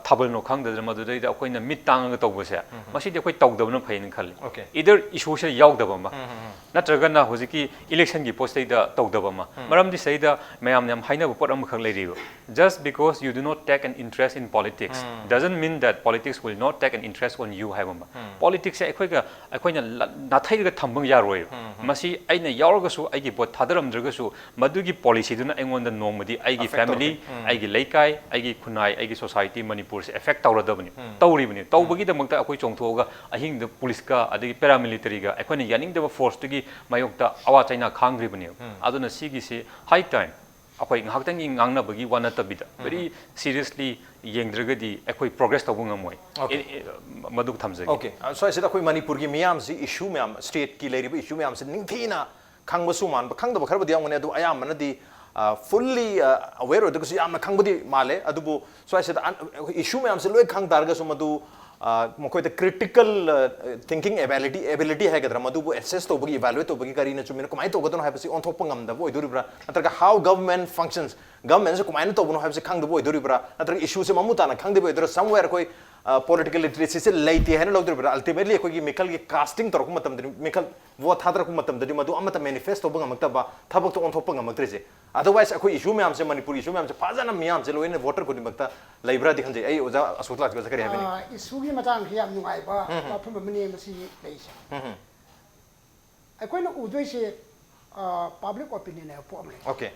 थाबल नो खंगदना मदुदैदा अखोइना मिट तांगा तौबसे मसीदि अखोई तौदबना फैन खल्ले इधर इशूसे यावदबमा नत्रगना होजिकी इलेक्शन की पोस्टैदा तौदबमा मरमदि सैदा मयाम याम हाइनाबो pot अमखक लेरिबो just because you do not take an interest in politics doesn't mean that politics will not take an interest on you haibama politics अखोइना नाथैगा थंबंग यारोय मसी आइना यावरगसु आइगी boat थादरमद्रगसु मदुगी policy दुना एंगोंदा नोंगमदि आइगी family आइगी लेकाय आइगी खुनाई आइगी society Manipur से effect तौरदबनी तौरिबनी तौबगी दमकता अखोइ चोंथोगा अहिंग the police का अदगी paramilitary का अखोइना यानिंगदब force तुगी मायोक्ता अवा चाइना खांग्रिबनी अदुना सिगिसे हाई टाइम अखोइ ngahaktangi ngangnabagi wanatabida very seriously yengdragadi अखोइ प्रोग्रेस तौबो ngमोय मदुक थमजगे ओके सो ऐसे अखोइ मणिपुर की मियाम से इशू मियाम स्टेट की लेरिब इशू मियाम से निंथीना खंगबसु मान खंगदब खरबदि यामने अदु अयामनदि fully aware of the yamna khangbudi male adubu so I said issue me am se loi khang darga so madu mokoi the critical thinking ability hai gadra madu bu assess to bagi evaluate to bagi kari na chumina komai to godon haibsi on thopang am da bo iduribra natraga how government functions government se komai to bono haibsi khang da bo iduribra natraga issue se mamuta na khang de bo idura somewhere koi political literacy se laiti hai na logduribra ultimately koi mikal ki casting tor ko matam de mikal wo thadra ko matam de madu amata manifest to bang makta ba thabak to on thopang am aktre otherwise अखोई issue में हमसे Manipur issue में हमसे फाजना में हमसे lion voter को दिमकता लाइब्रा दिखन जे ए ओजा असुतला का जकरे हबे इशू की मतांग कि याम नुगाइबा माफम मने मसी लेसे अखोइन उदोइ से पब्लिक ओपिनियन है पोमले ओके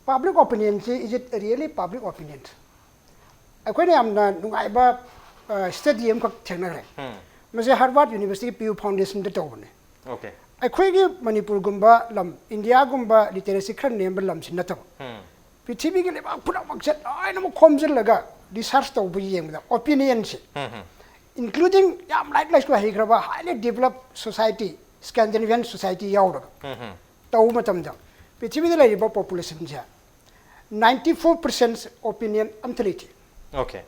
पब्लिक ओपिनियन से is it really public opinion अखोइन याम नुगाइबा स्टेडियम का थेनरे मसे हार्वर्ड यूनिवर्सिटी पीयू फाउंडेशन दे तोबने ओके अखोइगी मणिपुर गुम्बा लम इंडिया गुम्बा लिटरेसी खर नेम लम सिन नतब पृथ्वी के लेबा पुरा मक्सद आइन म खोमजल लगा रिसर्च तो बुई येंगदा ओपिनियन से इंक्लूडिंग याम लाइक को हेग्रबा highly develop society Scandinavian society यावरग तो मतम दा पृथ्वी दे लेबा पॉपुलेशन से 94% ओपिनियन अमथलिटी ओके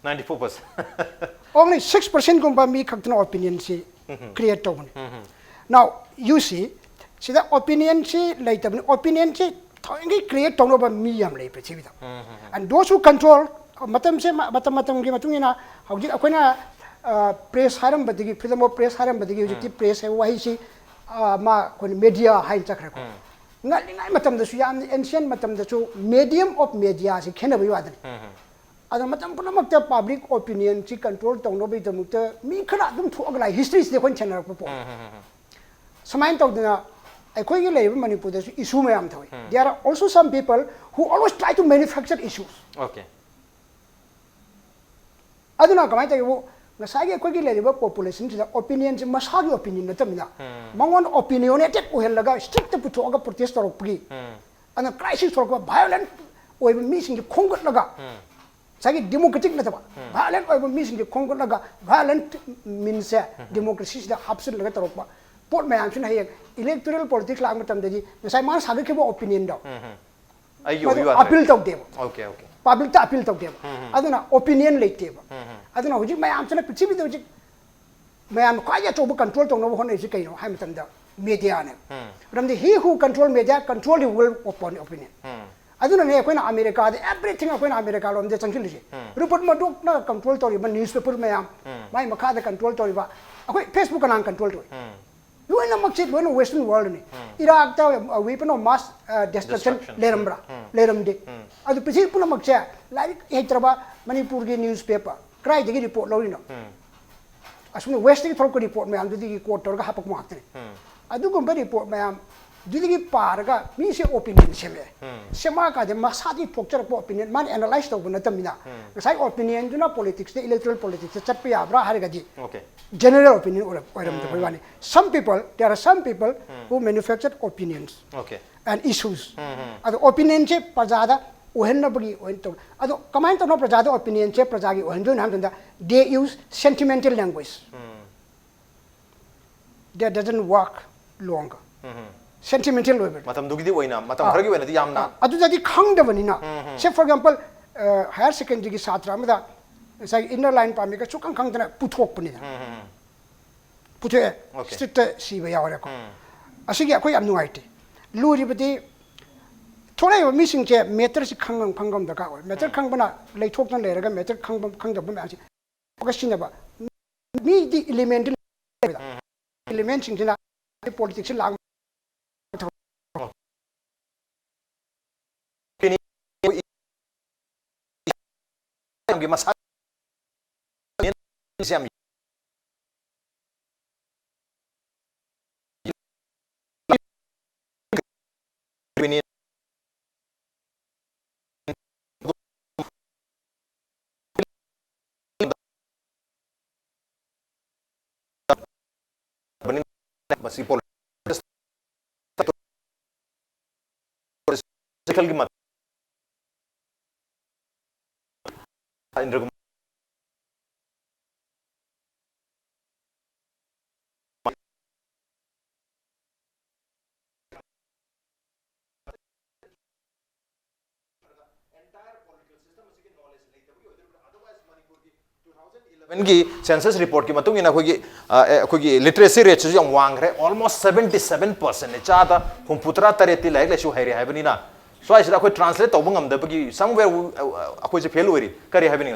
94% only 6% गुम्बा मी खक्तन ओपिनियन से क्रिएट तो Now, you see, the opinion like the opinion create tonoba medium lay pretty. And those who control matam gimatuna, how did Aquina press haram, but the freedom of press haram, but the press why she media high chakra. Nothing I matam the ancient matam the two medium of media, she can be other. Other matam punamakta public opinion, she controlled tonoba the mutter, me cannot them to organize history is the one channel. Samain tawdina akhoi gi leiba manipur da issue mayam thoi there are also some people who always try to manufacture issues okay aduna kamai ta yo ngasai gi akhoi gi leiba population da opinion ji masagi opinion na tamina mangon opinionated uhelaga strict puto aga protest torokpi ana crisis torok violent oi mi sing ji khongot laga sagi democratic na taba violent oi mi sing ji khongot laga violent means democracy da hapsul laga torokpa Port my answer here electoral politics lang matam daji nasai man saga ke opinion daw ayo you appeal tok debo okay public ta appeal tok debo aduna opinion late debo aduna hujik my answer na pichi bi do hujik my am kwaya to control to no hone ji kaino ha matam da media ne ramde he who control media control the world opinion aduna ne koina america everything koina america lom de changil ji report ma dok na control to ba newspaper my am mai makha da control to ba akoi facebook na control to you in a maxit when western world ni iraq ta weapon of mass destruction lerambra leramde adu pisi pula maxya like hetraba manipur gi newspaper cry de report lo no asune west gi thok report me andu di court tor ga hapak ma hakne ꯑꯗꯨꯒꯨꯝꯕ report ꯃꯌꯥꯝ ꯑꯗꯨꯗꯒꯤ ꯄꯥꯔꯒ ꯃꯤꯁꯦ opinion ꯁꯦꯝꯃꯛꯑꯦ ꯁꯦꯝꯃꯛꯑꯀꯥꯟꯗ ꯃꯁꯥꯗꯒꯤ ꯊꯣꯛꯆꯔꯛꯄ opinion ꯃꯥꯅ analyse ꯇꯧꯕ ꯅꯠꯇꯕꯅꯤꯅ ꯉꯁꯥꯏ ꯑꯣꯄꯤꯅꯤꯌꯟꯗꯨꯅ ꯄꯣꯂꯤꯇꯤꯛꯁꯇ electoral ꯄꯣꯂꯤꯇꯤꯛꯁꯇ ꯆꯠꯄ ꯌꯥꯕ꯭ꯔꯥ ꯍꯥꯏꯔꯒꯗꯤ general opinion oiramdaba wani some people there are some people who manufacture opinions and issues ado opinion che prajada ohenabagi ointo ado kamai to no prajada opinion che prajagi ohendu namda they use sentimental language that doesn't work longer sentimental loiber matam dugidi oina matam kharagi oina di yamna adu jadi khangdabani na say for example higher secondary gi satra amada sai inner line pami ka chukang khangdana puthokpani पुथे strict सीब यावरेको असिगे अखोय याम नुंगाइते लुरिबदि थोड़े missing चे मेटर सि खंगम खंगम दका ओय मेटर खंगबना लेथोकन लेरगा मेटर खंगबम खंगदब म्यासि पकसिनबा मी दि एलिमेंट सिंगना पॉलिटिक्स लाग की मसा masih politik की मत की सेंसस रिपोर्ट की मतुंग इन अखोगी लिटरेसी रेट जो वांगरे ऑलमोस्ट 77% ने चादा हुंपुत्रा तरेती लाइक लेसु हैरि हैबनिना सो आइस अखोय ट्रांसलेट तौब ngamdabagi somewhere अखोय जे फेल ओइरि करि हैबनि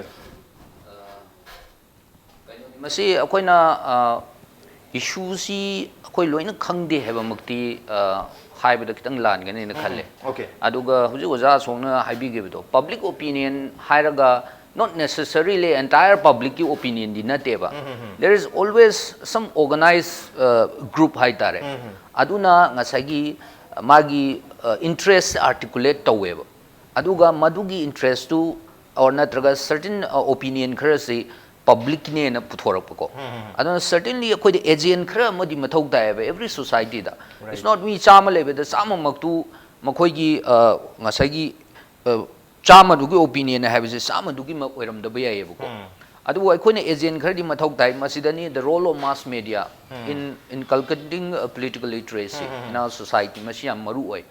मसी अखोयना इशू सी अखोय लोइना खंगदे हैबमक्ति हाइबद खितंग लानगने न खल्ले ओके अदुगा हुजि ओजा सोंगना हाइबिगेबदो पब्लिक ओपिनियन हाइरगा not necessarily entire public opinion di nateba there is always some organized group haitare aduna ngasagi magi interest articulate taweba aduga madugi interest to or natraga certain opinion kharasi public ne na puthorakko aduna certainly akhoi de agent khara madi mathau taeba every society da it's not me chama lebe da chama maktu makhoi gi ngasagi Chama दुगी opinion है Chama दुगी ओरमदब यायेबको अदुबो अखोइना agent खरदि मथौ ताइ मसिदनी the role of mass media in inculcating political literacy in our society मसि याम मरु ओय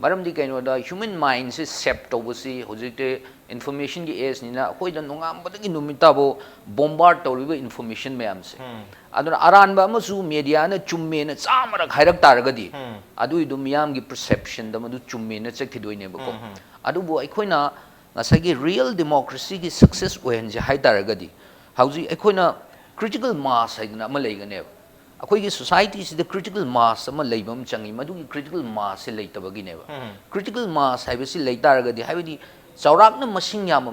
मरमदि कैनोदा ह्यूमन माइंड से सेप तौबसी होजिते इन्फॉर्मेशन की एज निना अखोइदा नोंगामबदगी नुमिताबो बोम्बार्ड तौरिबो इन्फॉर्मेशन मयाम से अदुना अरानबा अमसु मीडिया न चुम्मेना चामरक हाइरक तारगदी अदुइदु मियाम की perception दमदु चुम्मेना चखिदोइनेबको अदुबो अखोइना ngasagi real democracy ki success ohenje haitaragadi hauji akhona critical mass haigna ama leigane akhoi gi society si the critical mass ama leibam changi madu gi critical mass se leitabagi neba critical mass haibasi leitaragadi haibadi chaurakna masing yam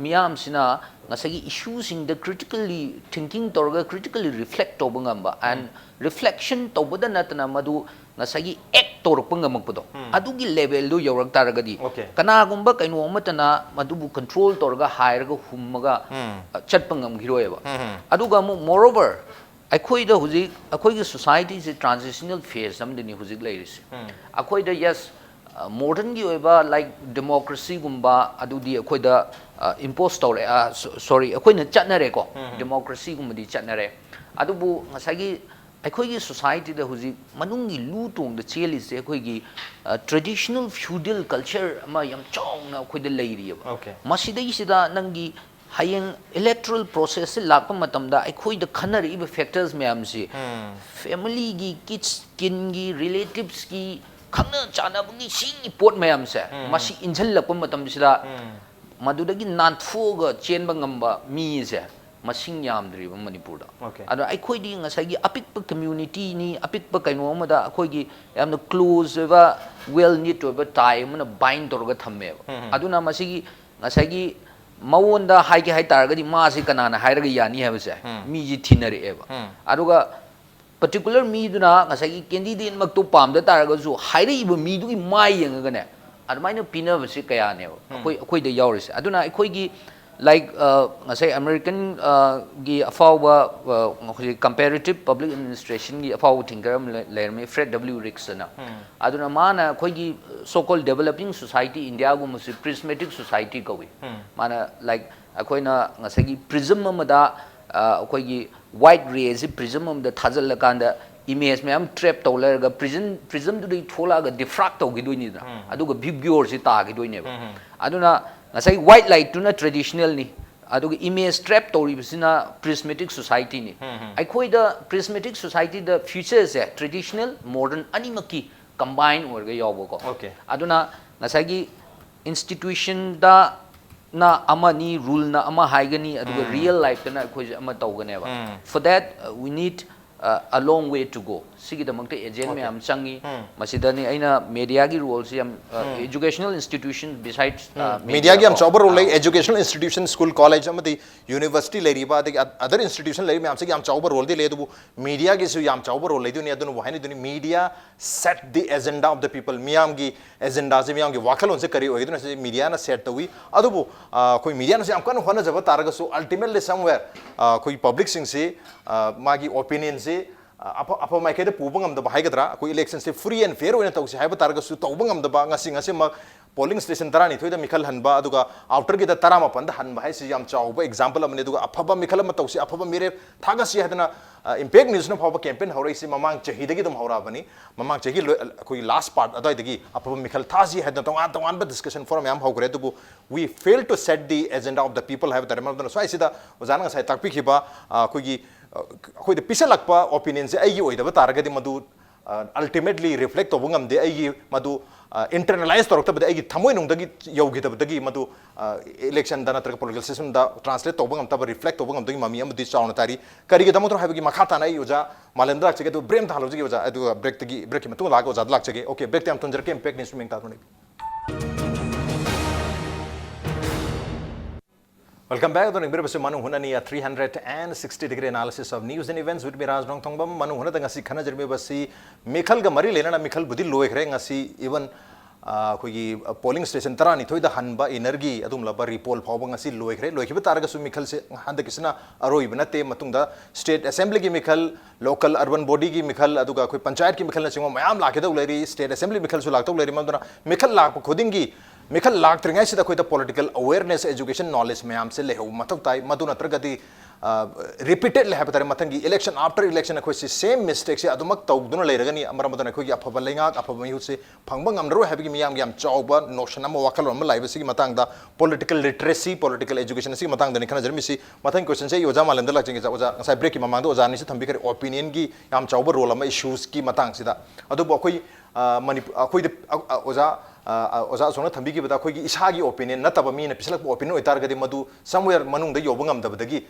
miyam sina ngasagi issues in the critically thinking torga critically reflect tobangamba and reflection tobada natana madu ngasagi act torpangamakpado adugi level do yorak taragadi kana gumba kaino amatana madubu control torga hairaga hummaga chatpangam giroeba aduga moreover akhoi da huji akhoi gi society is a transitional phase amdini huji lairisi akhoi da yes modern gi oiba like democracy gumba adudi akhoi da impose tore sorry akhoi na chatnare ko democracy gumba di chatnare adubu ngasagi अखोई society दा हुजी मनुंगी लू तोंग the चेली से अखोई की traditional feudal culture अमा यम चौंग अखोई the लेरियब मसिदै सिदा नंगी हायंग इलेक्टोरल प्रोसेस से लाप मतम दा अखोई द खनर इब फैक्टर्स मैम से फैमिली की किड्स किन की रिलेटिव्स की खंग चानबगी सिंग पोट मैम से मसि इंजल लप मतम सिदा मदुदगी नानथोग चेनबा ngamba मी से masing yamdriba manipurda ado akhoi di ngasagi apikpa community ni apikpa kaino amada akhoi gi yamna close ba well knit ba tie mana bind torga thamme aduna masigi ngasagi mawonda haigi hai targa di ma si kanana hairaga yani ha base mi ji thinari eba aduga particular miduna ngasai candidate mak to pam da taraga su hairi ibu midu gi mai yanga ne admaina pina basi kaya ne akoi da yauris aduna akoi gi like ngasai American gi afawa comparative public administration gi afawa thinkaram lerme Fred W. Rickson na aduna mana akoi gi so called developing society India gu musi prismatic society kawi mana like akoi na ngasai gi prism amada akoi gi white ray si prism amda thajal la kanda image में हम trap तो लगा prism तो ये थोड़ा का diffract हो गई दो नहीं ना अदो का big viewer से ताकि दो नहीं है अदो ना नसाई white light तो ना traditional नहीं अदो का image trap तो री बस ना prismatic society नहीं आई कोई दा prismatic society दा future है traditional modern अनिमकी combine हो गया याबो को अदो ना नसाई की institution दा ना अमा नी rule ना अमा हाइगनी अदो का real life ना कोई अमा तो गने बा for that we need a long way to go. Sigi damang te agent me am changi. Masidani aina media ki role si am educational institutions besides media ki am chaubar role like educational institutions school college am the university le riba the other institution le me am se ki am chaubar role de le do media ki su am chaubar role le do ni adun wahani do ni media set the agenda of the people miyam ki agenda se miyam ki wakhalon se kari hoy do na media na set wi adu koi media na se am kan hona jaba taraga su ultimately somewhere koi public sing se magi opinion se apa mai kede pubang am da bahai gadra ko election se free and fair oina tawsi haiba targa su tawbang am da ba ngasi ma polling station tarani thoida mikhal hanba aduga outer ge da tarama panda hanba hai si yam chawba example amne aduga afaba mikhal ma tawsi afaba mere thaga si hadana impact news na phaba campaign horai si mamang chahi dagi dum hora bani mamang chahi koi last part adai dagi afaba mikhal thaji hadna tongan ba discussion forum yam hogre dubu we fail to set the agenda of the people have the remember so I see da ozana sai takpi khiba koi gi koi de pisa lakpa opinion se ai gi oida ba targa di madu ultimately reflect to bungam de ai gi madu internalize to rakta ba ai gi thamoi nung dagi yogi da dagi madu election da natra political system da translate to bungam ta ba reflect to bungam dagi mami am di chauna tari kari gi da motro habi gi makhata na ai oja malendra chege to brem thalo ji oja adu break ki matu lag oja lag chege okay break tam tonjer ke impact instrument ta thoni Welcome back to the Manu Hunani 360 degree analysis of news and events with me Raj Nong Thongbam Manu Hunada ngasi khana jerme basi Mikhal ga mari lena na Mikhal budi loe khre ngasi even koi polling station tarani thoida hanba energy adum laba repol phawba ngasi loe khre loe khiba targa su Mikhal se handa kisna aroi banate matungda state assembly gi Mikhal local urban body gi Mikhal aduga koi panchayat ki Mikhal na chingwa mayam lakhe da uleri state assembly Mikhal su lakta uleri manduna Mikhal lak khodingi Mikhal lag tringai sida koi da political awareness education knowledge mayam se lehu mathau tai madu natragadi repeated le habatare mathangi election after election koi se same mistakes se adumak tawduna leiragani amara madana koi afaba lenga afaba mi se phangbang amro habigi miyam yam chawba notion am wakal am laiba sigi matang da political literacy political education sigi matang da ni khana jermi si mathang question se yoja malanda lak chingi oja sai break ki mamang do oja ni se thambi kare opinion gi yam chawba role am issues ki matang sida adu bo koi koi de oja oza sona thambi ki bata khoi gi isagi opinion na taba mi na pisalak opinion oitar gadi madu somewhere manung da yobangam da badagi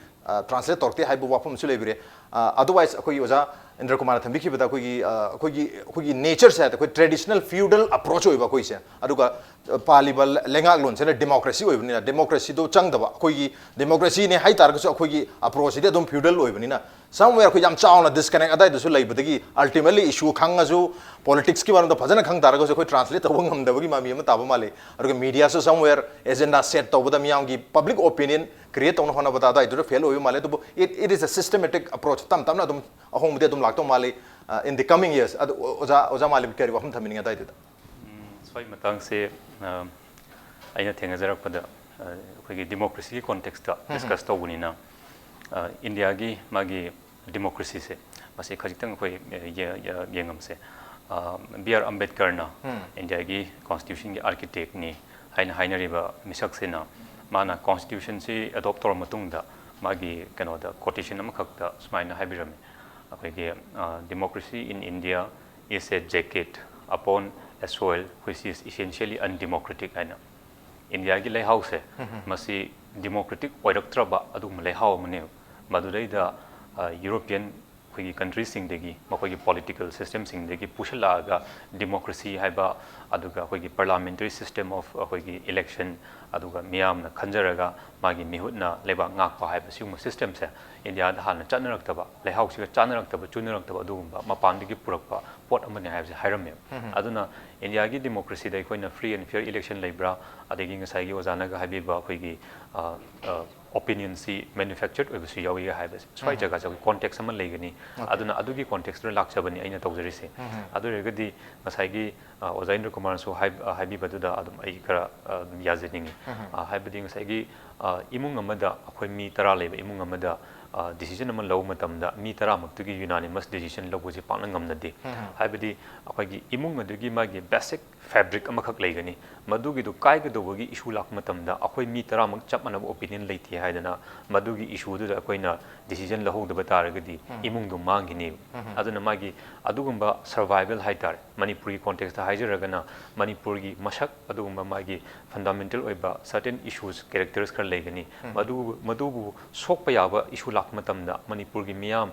translate torte hai bu wapam sule bire otherwise khoi oza Indra Kumar thambi ki bata khoi gi nature se ta khoi traditional feudal approach oiba khoi se aduga palibal lengak lon se democracy oibni na democracy do chang da ba khoi gi democracy ne hai tar ga so khoi gi approach de dum feudal oibni na somewhere khoi jam chauna disconnect adai du su lai badagi ultimately issue khanga ju politics ki baram da phajana khang tar ga so khoi translate tawangam da gi mami am taba male aduga media so somewhere agenda set to bada miyam gi public opinion create on hona bata da idu fail oiba male to it is a systematic approach tam na dum ahom de dum lakto male in the coming years oja male kari waham thamini ngai da swai matang se aina thenga jarak pada khoi gi democracy context ta discuss to bunina India gi magi democracy se masi khajitang khoi yengam se B.R. Ambedkar na India gi constitution gi architect ni haina riba misak se na mana constitution se adopt tor matung da magi kano da quotation am khak da smaina habirami akhoi gi democracy in India is a jacket upon a soil which is essentially undemocratic aina India gi lai house masi democratic oiraktra ba adum lai haw mane madudai da European ꯑꯩꯈꯣꯏꯒꯤ ꯀꯟꯇ꯭ꯔꯤꯁꯤꯡꯗꯒꯤ ꯃꯈꯣꯏꯒꯤ political ꯁꯤꯁꯇꯦꯝꯁꯤꯡꯗꯒꯤ ꯄꯨꯁꯤꯜꯂꯛꯑꯒ democracy ꯍꯥꯏꯕ ꯑꯗꯨꯒ ꯑꯩꯈꯣꯏꯒꯤ ꯄꯥꯔꯂꯥꯃꯦꯟꯇꯔꯤ system of ꯑꯩꯈꯣꯏꯒꯤ election ꯑꯗꯨꯒ ꯃꯤꯌꯥꯝꯅ ꯈꯟꯖꯔꯒ ꯃꯥꯒꯤ ꯃꯤꯍꯨꯠꯅ ꯂꯩꯕꯥꯛ ꯉꯥꯛꯄ ꯍꯥꯏꯕ ꯁꯤꯒꯨꯝꯕ ꯁꯤꯁꯇꯦꯝꯁꯦ ꯏꯟꯗꯤꯌꯥꯗ ꯍꯥꯟꯅ ꯆꯠꯅꯔꯛꯇꯕ ꯂꯩꯍꯥꯎꯁꯤꯒ ꯆꯥꯅꯔꯛꯇꯕ ꯆꯨꯅꯔꯛꯇꯕ ꯑꯗꯨꯒꯨꯝꯕ ꯃꯄꯥꯟꯗꯒꯤ ꯄꯨꯔꯛꯄ ꯄꯣꯠ ꯑꯃꯅꯤ ꯍꯥꯏꯕꯁꯦ ꯍꯥꯏꯔꯝꯃꯦꯕ ꯑꯗꯨꯅ ꯏꯟꯗꯤꯌꯥꯒꯤ ꯗꯦꯃꯣꯀ꯭ꯔꯦꯁꯤꯗ ꯑꯩꯈꯣꯏꯅ ꯐ꯭ꯔꯤ ꯑꯦꯟ ꯐꯤꯌꯔ ꯏꯂꯦꯛꯁꯟ ꯂꯩꯕ꯭ꯔꯥ ꯑꯗꯒꯤ ꯉꯁꯥꯏꯒꯤ ꯑꯣꯖꯥꯅꯒ ꯍꯥꯏꯕꯤꯕ ꯑꯩꯈꯣꯏꯒꯤ ꯑꯣꯄꯤꯅꯤꯌꯟꯁꯤ ꯃꯦꯅꯨꯐꯦꯛꯆꯔഡ് ꯑꯣꯏꯕꯁꯨ ꯌꯥꯎꯏ ꯍꯥꯏꯕꯁꯦ ꯁ꯭ꯋꯥꯏ ꯖꯒꯥꯁꯦ ꯑꯩꯈꯣꯏ ꯀꯣꯟꯇꯦꯛꯁ ꯑꯃ ꯂꯩꯒꯅꯤ ꯑꯗꯨꯅ ꯑꯗꯨꯒꯤ ꯀꯣꯟꯇꯦꯛꯁꯇꯨꯗ ꯂꯥꯛꯆꯕꯅꯤ ꯑꯩꯅ ꯇꯧꯖꯔꯤꯁꯦ ꯑꯗꯨ ꯑꯣꯏꯔꯒꯗꯤ ꯉꯁꯥꯏꯒꯤ ꯑꯣꯖꯥ ꯏꯟꯗ꯭ꯔ ꯀꯨꯃꯥꯔꯁꯨ ꯍꯥꯏꯕꯤꯕꯗꯨꯗ ꯑꯗꯨꯝ ꯑꯩ ꯈꯔ ꯑꯗꯨꯝ ꯌꯥꯖꯅꯤꯡꯉꯤ ꯍꯥꯏꯕꯗꯤ ꯉꯁꯥꯏꯒꯤ ꯏꯃꯨꯡ ꯑꯃꯗ ꯑꯩꯈꯣꯏ ꯃꯤ 10 ꯂꯩꯕ ꯏꯃꯨꯡ ꯑꯃꯗ ꯗꯤꯁꯤꯖꯟ ꯑꯃ ꯂꯧꯕ ꯃꯇꯝꯗ ꯃꯤ 10ꯃꯛꯇꯨꯒꯤ ꯌꯨꯅꯥꯅꯤꯃꯁ ꯗꯤꯁꯤꯖꯟ ꯂꯧꯕꯁꯤ ꯄꯥꯛꯅ ꯉꯝꯅꯗꯦ ꯍꯥꯏꯕꯗꯤ ꯑꯩꯈꯣꯏꯒꯤ ꯏꯃꯨꯡ ꯑꯗꯨꯒꯤ ꯃꯥꯒꯤ ꯕꯦꯁꯤꯛ ꯐꯦꯕ꯭ꯔꯤꯛ ꯑꯃꯈꯛ ꯂꯩꯒꯅꯤ ꯃꯗꯨꯒꯤꯗꯨ ꯀꯥꯏꯒꯗꯧꯕꯒꯤ ꯏꯁꯨ ꯂꯥꯛꯄ ꯃꯇꯝꯗ ꯑꯩꯈꯣꯏ ꯃꯤ 10ꯃꯛ ꯆꯞ ꯃꯥꯟꯅꯕ ꯑꯣꯄꯤꯅꯤꯌꯟ ꯂꯩꯇꯦ ꯍꯥꯏꯗꯅ ꯃꯗꯨꯒꯤ ꯏꯁꯨꯗꯨꯗ ꯑꯩꯈꯣꯏꯅ ꯗꯤꯁꯤꯖꯟ ꯂꯧꯍꯧꯗꯕ ꯇꯥꯔꯒꯗꯤ ꯏꯃꯨꯡꯗꯨ ꯃꯥꯡꯈꯤꯅꯦꯕ ꯑꯗꯨꯅ ꯃꯥꯒꯤ ꯑꯗꯨꯒꯨꯝꯕ ꯁꯔꯚꯥꯏꯚꯦꯜ ꯍꯥꯏꯇꯥꯔꯦ ꯃꯅꯤꯄꯨꯔꯒꯤ ꯀꯣꯟꯇꯦꯛꯁꯇ ꯍꯥꯏꯖꯔꯒꯅ ꯃꯅꯤꯄꯨꯔꯒꯤ ꯃꯁꯛ ꯑꯗꯨꯒꯨꯝꯕ ꯃꯥꯒꯤ ꯐꯟꯗꯥꯃꯦꯟꯇꯦꯜ ꯑꯣꯏꯕ ꯁꯔꯇꯦꯟ ꯏꯁꯨꯁ ꯀꯦꯔꯦꯛꯇꯔꯁ ꯈꯔ ꯂꯩꯒꯅꯤ ꯃꯗꯨꯕꯨ ꯁꯣꯛꯄ ꯌꯥꯕ ꯏꯁꯨ ꯂꯥꯛꯄ ꯃꯇꯝꯗ ꯃꯅꯤꯄꯨꯔꯒꯤ ꯃꯤꯌꯥꯝ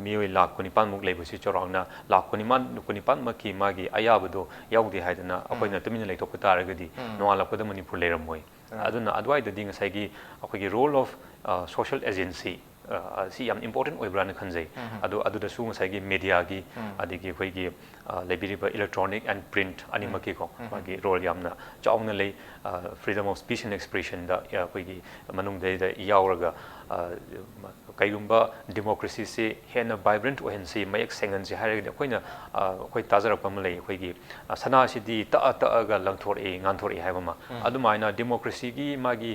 ꯃꯤꯑꯣꯏ ꯂꯥꯈ 9,000ꯃꯨꯛ ꯂꯩꯕꯁꯤ ꯆꯥꯎꯔꯥꯛꯅ ꯂꯥꯈ 9,000ꯃꯛꯀꯤ ꯃꯥꯒꯤ ꯑꯌꯥꯕꯗꯣ ꯌꯥꯎꯗꯦ ꯍꯥꯏꯗꯅ ꯑꯩꯈꯣꯏꯅ ꯇꯨꯃꯤꯟꯅ ꯂꯩꯊꯣꯛꯄ ꯇꯥꯔꯒꯗꯤ ꯅꯣꯡꯉꯥꯜꯂꯛꯄꯗ ꯃꯅꯤꯄꯨꯔ ꯂꯩꯔꯝꯃꯣꯏ ꯑꯗꯨꯅ ꯑꯗꯨꯋꯥꯏꯗꯗꯤ ꯉꯁꯥꯏꯒꯤ ꯑꯩꯈꯣꯏꯒꯤ ꯔꯣꯜ ꯑꯣꯐ ꯁꯣꯁꯤꯌꯦꯜ ꯑꯦꯖꯦꯟꯁꯤ ꯁꯤ ꯌꯥꯝ ꯏꯝꯄꯣꯔꯇꯦꯟ ꯑꯣꯏꯕ꯭ꯔꯥꯅ ꯈꯟꯖꯩ ꯑꯗꯨꯗꯁꯨ ꯉꯁꯥꯏꯒꯤ ꯃꯦꯗꯤꯌꯥꯒꯤ ꯑꯗꯒꯤ ꯑꯩꯈꯣꯏꯒꯤ ꯂꯩꯕꯤꯔꯤꯕ ꯏꯂꯦꯛꯇ꯭ꯔꯣꯅꯤꯛ ꯑꯦꯟड ꯄ꯭ꯔꯤꯟꯠ ꯑꯅꯤꯃꯛꯀꯤꯀꯣ ꯃꯥꯒꯤ ꯔꯣꯜ ꯌꯥꯝꯅ ꯆꯥꯎꯅ ꯂꯩ ꯐ꯭रीडम ऑफ स्पीच एंड एक्सप्रेशन अखोई मनुंगदे यावरगा कईगुंबा डेमोक्रेसी से हेन वाइब्रेंट ओहनसी मयक सेंगनसी हारगदि अखोइना अखोइ ताजरपम लई अखोइगी सनासिदि तअगा लंथोरए गांथोरए हाइबमा अदुमाइना डेमोक्रेसी की मागी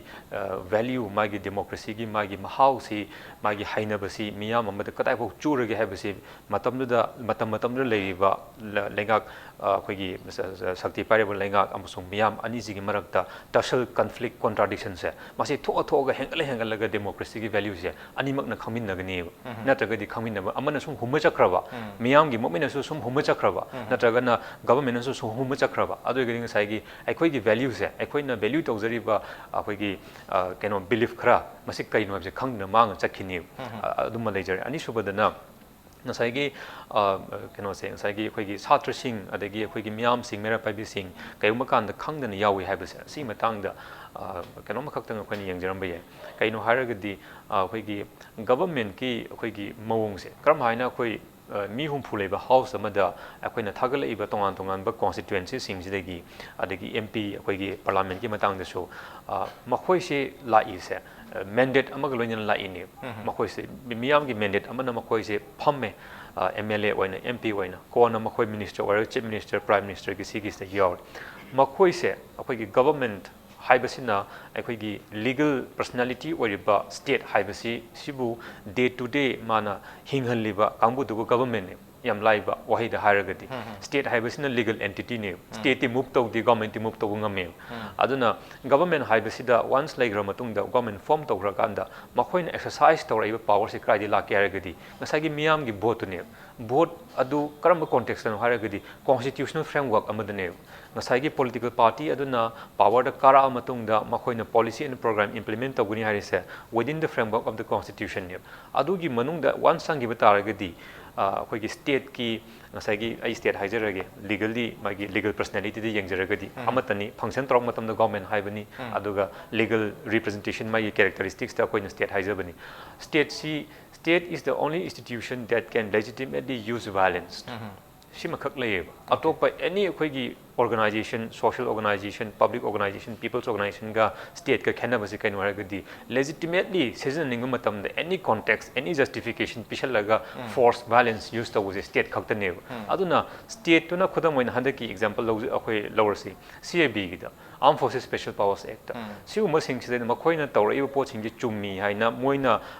वैल्यू मागी डेमोक्रेसी की मागी महाउसी मागी हाइनबसी मियाम अमद कताइफो चूरगे हाइबसी मतमदुदा मतमदुदा लेरिबा लेंगाक अखोइगी शक्ति पाइरेबा लेंगाक अमसुंग मियाम अनिजिगी मरक्ता टसल कन्फ्लिक्ट कॉन्ट्राडिक्शन से मासे थोगा हेंगलगा डेमोक्रेसी की वैल्यू से अनिमकना खमिनगनी नत्रगदि खमिनबा अमना सुम हुम चक्रबा मियामगी मोमिनसु सुम हुम चक्रबा नत्रगना गवर्नमेंटसु सुम हुम चक्रबा अदुगदि ngसाइगी अखोइगी वैल्यू से अखोइना वैल्यू तौजरिबा अखोइगी केनो बिलीफ खरा मसे कइनो हबसे खंगना मांग चखिनी अदुम लेजर अनिसुबदना ngसाइगी केनो से ngसाइगी अखोइगी छात्रसिंग अदगी अखोइगी मियाम सिंग मेरा पाइबिसिंग कयुम कांद खंगदना यावी हाइबसे सी मतांगदा केनो मखक्तंग अखोइनी यंगजरम बये कइनो हारगदि अखोइगी गवर्नमेंट की अखोइगी मवोंग से करम हाइना अखोइ मी हुमफु लेबा हाउस अमदा अखोइना थागलइबा तोंगान तोंगान बा कॉन्स्टिट्यूएंसी सिंगजिदगी अदगी एमपी अखोइगी पार्लियामेंट की मतांगदसु मखोइसे लाइसे मैंडेट अमग लोइनन लाइनी मखोइसे मियाम की मैंडेट अमना मखोइसे फम्मे एमएलए ओइना एमपी ओइना कोना मखोइ minister or chief minister prime minister की सिगिसते याव मखोइसे अखोइगी गवर्नमेंट हाइबसिना अखोइगी लीगल पर्सनालिटी ओरिबा स्टेट हाइबसि सिबु डे टू डे माना हिंगहलिबा कांगबुदुगु गवर्नमेंट याम लाइबा वहाइदा हारगदि स्टेट हाइबसिना लीगल एंटिटी ने स्टेट ति मूव तौदि गवर्नमेंट ति मूव तौगु ngame aduna government haibasida once laigra matungda government form tawgra kanda makhoina exercise tawraiba power se kraidi la kyaragadi ngasagi miyam gi vote ne vote adu karamba context no haragadi constitutional framework amadane ngasagi political party aduna power da kara matungda makhoina policy and program implement tawguni harise within the framework of the constitution ne adu gi manungda once sangi bataragadi अखोइगी state की ngसाइगी आई state हाइजरगे legally मागी legal personality दि यंगजरगदी अमतनी function तौर मतम द गवर्नमेंट हाइबनी अदुगा लीगल रिप्रेजेंटेशन मागी कैरेक्टरिस्टिक्स द अखोइना स्टेट हाइजबनी state is the only institution that can legitimately use violence सिमखक लेब अतोप एनी अखोइगी organization social organization public organization people's organization का स्टेट का खेनबसे कैनो हारगदी लेजिटिमेटली सिजनिंग मतम द any context any justification पिछलगा force violence use तौबसे स्टेट खक्तने अदुना स्टेट तुना खुदम ओइन हंदकी एग्जांपल अखोइ लौरसी सीएबी गिदा armed forces special powers act सिगुम सिंगसिदे मखोइना तौरइबो पोचिंग चुम्मी हाइना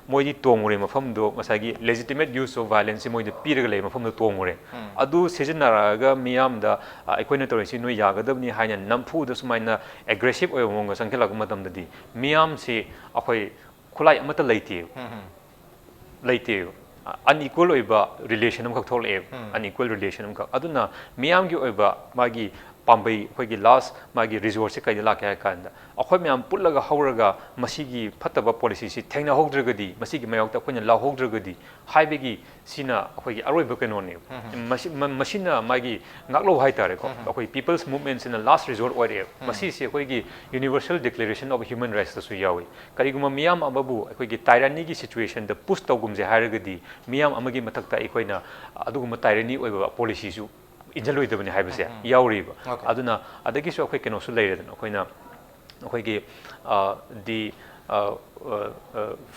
मोइदी तोंगुरे मफमदो ngसागी लेजिटिमेट यूज ऑफ वायलेंस मोइदे पीरगा ले मफमदो तोंगुरे अदु सिजनारागा मियामदा अखोइना तौरइसि नो यागदबनी हाइना नमफुद सुमाइना एग्रेसिव ओय मोंग संखेलाग मतमददी मियाम से अखोइ खुलाई अमत लेते अनइक्वल ओइबा रिलेशन अमखक थोलए अनइक्वल रिलेशन अमखक अदुना मियाम की ओइबा मागी पाम्बई अखोई लास्ट मागी रिजोर्स से कई लाके कांदा अखोई मैम पुल्लगा हौरगा मसीगी फत्तबा पॉलिसी सी थेंगना होद्रगदी मसीगी मयोक्ता अखोइना ला होद्रगदी हाइबेगी सिना अखोई अरोइब कनोने मसीना मागी ngaklo hai tare ko अखोई पीपल्स मूवमेंट सिना लास्ट रिजोर्ट ओरे मसी से अखोई universal declaration of human rights तसु यावी करिगुमा मियाम अबबु अखोई टाइरानी की सिचुएशन द पुश तौगुमजे हारगदी मियाम अमगी मथक्ता अखोइना अदुगुमा टाइरानी ओइबा पॉलिसी सु इंजलोइदबने हाइबसे यावरीब अदुना अदगिसु अखोई केनोसु लेरेदन अखोइना अखोइगी the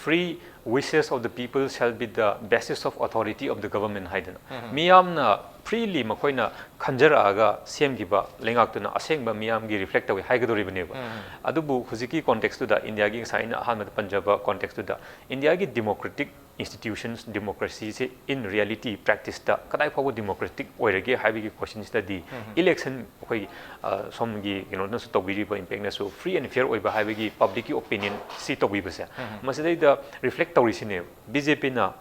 free wishes of the people shall be the basis of authority of the government haidana miyamna freely makoina khanjaraga semgiba lengaktuna asengba miyamgi reflect tawi haigadoribneba adubu huziki context da india gi saina ahamad punjab context da india gi democratic institutions democracy se in reality practice da kadai fawo democratic oirege haibigi question study election koi somgi na su tobiriba impact na so free and fair oiba haibigi public opinion si tobibase masidai da reflect tawrisine bjp na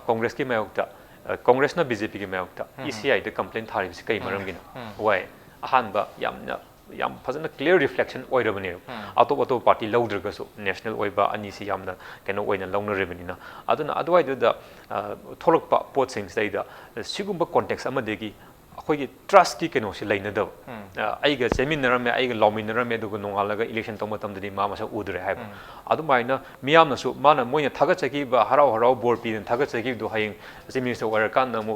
congress ki mayokta Congress ना BJP की मैक्टा ECI the complaint थारिब से कई मरम गिना वाय अहानबा याम फजन clear reflection ओइरबने अतो अतो party लौद्रगसु national ओइबा अनि से यामना केनो ओइना लौनरेबनिना अदुना अदवाइद द थोलकपा पोटसिंग सैदा सिगुम्बा कॉन्टेक्स्ट अमदेगी अखोई ट्रस्ट की केनो से लेनदब आइगा सेमिनरमे आइगा लॉमिनरमे दुगु नोंगालगा इलेक्शन तम मतमदि मा मसा उदरे हाइब अदुमाइना मियामनसु माना मोइना थागचगी बा हराव हराव बोर पी थागचगी दु हाइंग चिफ मिनिस्टर ओयर कान मु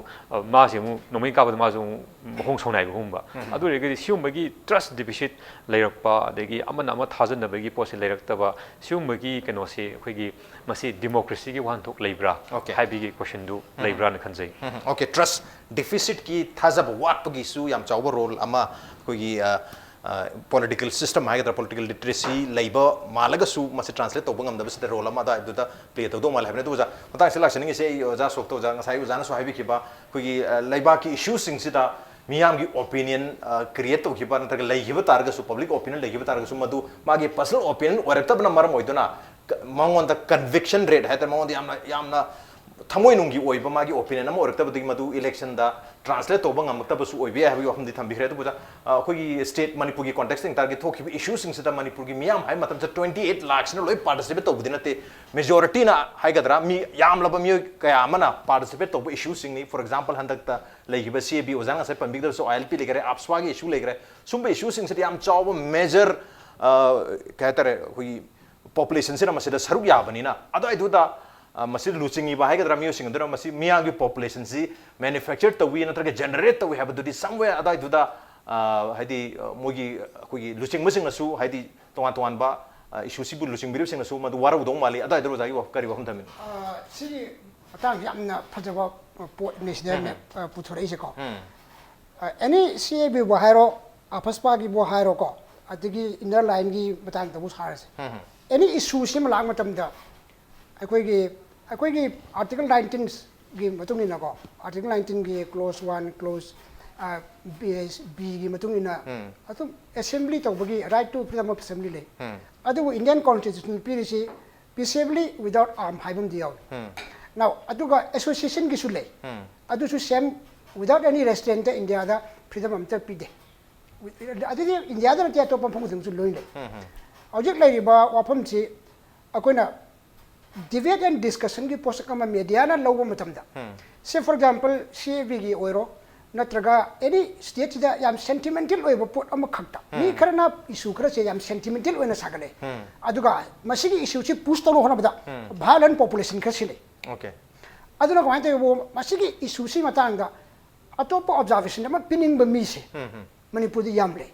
मासे मु नोमै काबद माजु होंग सोनाइ हुमबा अदु रेगि सिउमबगी ट्रस्ट डिफिसिट लेरकपा अदगी अमन अम थाजनबगी पोसे लेरक्तबा सिउमबगी केनो से अखोइगी मसी डेमोक्रेसी की वाहन थोक लेब्रा हाइबिगी क्वेश्चन दु लेब्रा न खनजै ओके ट्रस्ट डिफिसिट की थाजब वाटपगी सु याम चाव रोल अमा कोई political system हाइगद्रा political literacy लेबा मालगसु मसे translate तौब ngam da role ama da du da play tawdo mal habne du ja mata se lakshaning se ja sok to ja ngasai ja na so haibi khiba koi leiba ki issues sing sida miyam gi opinion create to khiba na lei khiba targa su public opinion lei khiba targa su madu magi personal opinion orekta na maram oidona mangon da conviction rate hai ta mangon yamna thamoi nungi oiba magi opinion ama orekta badi madu election da translate to bang amakta basu oibe ha bi ofam di tham bihre to buja khoi state manipur gi context ing target thoki issues sing sita manipur gi miyam hai matam sa 28 lakhs na loi participate to budina te majority na hai gadra mi yam laba mi kaya amana participate to issues sing ni for example handak ta legi ba CAB ozang sa pambig da so ILP legare apswa gi issue legare sumbe issues sing sita yam chaw major kaitare khoi population sina masida saruk ya bani na ado ai du da मसी लुचिंग इबा है गद्रा म्यूसिंग दरा मसी मिया की population सी manufacture Tawi नत्रगे generate Tawi हैब दुदी somewhere अदाय दुदा हाइदी मोगी कोगी लुचिंग मसिंग नसु हाइदी तोवान तोवान बा issue सिबु लुचिंग बिरु सिंग नसु मदु वारा उदों माली अदाय दरो जाई वफ करी वफम थमिन सी अतांग यामना फजबा पोट नेशनल में पुथोरे इसे को एनी CAB बहारो आपसपा की बहारो को अतगी इनर लाइन की बतांग तबु सारसे एनी इशू सिम लांग मतम दा अखोई आर्टिकल 19 की मतुंग निना को आर्टिकल 19 की क्लोज 1 क्लोज बी की मतुंग निना अतुम असेंबली तौबगी right to freedom of assembly ले अदु इंडियन कॉन्स्टिट्यूशन पीरिसी पीसफुली विदाउट आर्म हाइबम दियाव नाउ अदुगा एसोसिएशन की सुले अदु सु same without any restraint India दा फ्रीडम अमता पीदे अदु इंडिया दा ते तो पंफम सु लोइन ले ऑब्जेक्ट लेरिबा वाफम सी अकोइना debate and discussion की पोषक में मीडिया ना लोगों में तमदा से फॉर एग्जांपल CAB की ओरो नत्रगा एनी स्टेट दा याम सेंटिमेंटल ओइबो पोट अम खक्ता मी खरना इशू खर से याम सेंटिमेंटल ओइना सागले अदुगा मसी की इशू छि पुश तरो होना बदा वायलेंट पॉपुलेशन खसिले ओके अदुना को हाइते वो मसी की इशू छि मतांगा अतोप ऑब्जर्वेशन में पिनिंग बमी से मणिपुर दी याम ले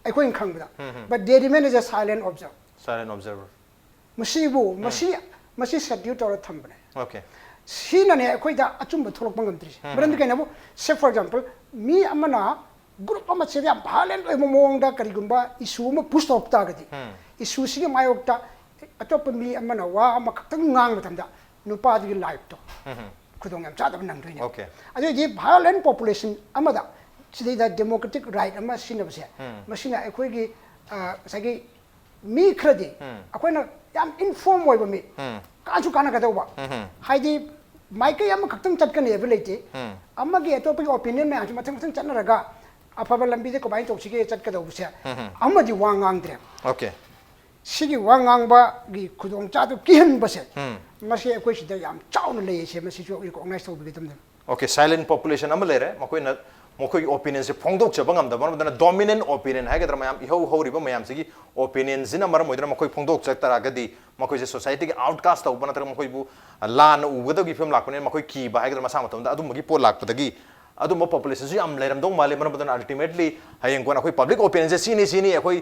अखोइन खंगबदा but they remain as a silent observer मसीबो मसी शेड्यूल तौर थम्बने ओके सीनने अखोइदा अचुंब थोलक मंगमत्रि बरन केनबो से for example me Amna group अम से याम भालेंट ओइ मोंगदा करिगुंबा इशू म पुश तोक्ता गदि इशू सिगे मायोक्ता अतोप मी अमना वा अम खतंग ngang मतमदा नुपादि लाइफ तो खुदोंग याम चादब नंगदोइने ओके अदे जे भालेंट पॉपुलेशन अमदा सिदा डेमोक्रेटिक राइट अम सिनबसे मसिना अखोइगी सगी मी खरदि अखोइना याम इन्फॉर्म होइबा मी काजु काना गदौबा हाइदि माइके याम खक्तम चटकने एबे लेते अमगे अतोपि ओपिनियन में आजु मथंग मथंग चनरगा अफब लंबी दे कमाई तौसिगे चटकदौबसे अमदि वा ngang Okay. सिगी वा ngang गी खुदोंग चादु किहनबसे मसे अखोई सिदा याम चाउन लेसे मसे जो रिकॉग्नाइज तौबि तमने Okay, silent population am lere makoi na makoi opinion se phongdok chaba ngam da maram dominant opinion ha gadra mayam iho hori ba mayam sigi opinion zina maram moidra makoi phongdok chak tara gadi makoi se society ke outcast tau bana tara makoi bu lan ugada gi film lakone makoi ki ba ha gadra masa matam da adu magi pol lak padagi adu mo population su am leram dong male maram badan ultimately hayeng ko na koi public opinion se sini akoi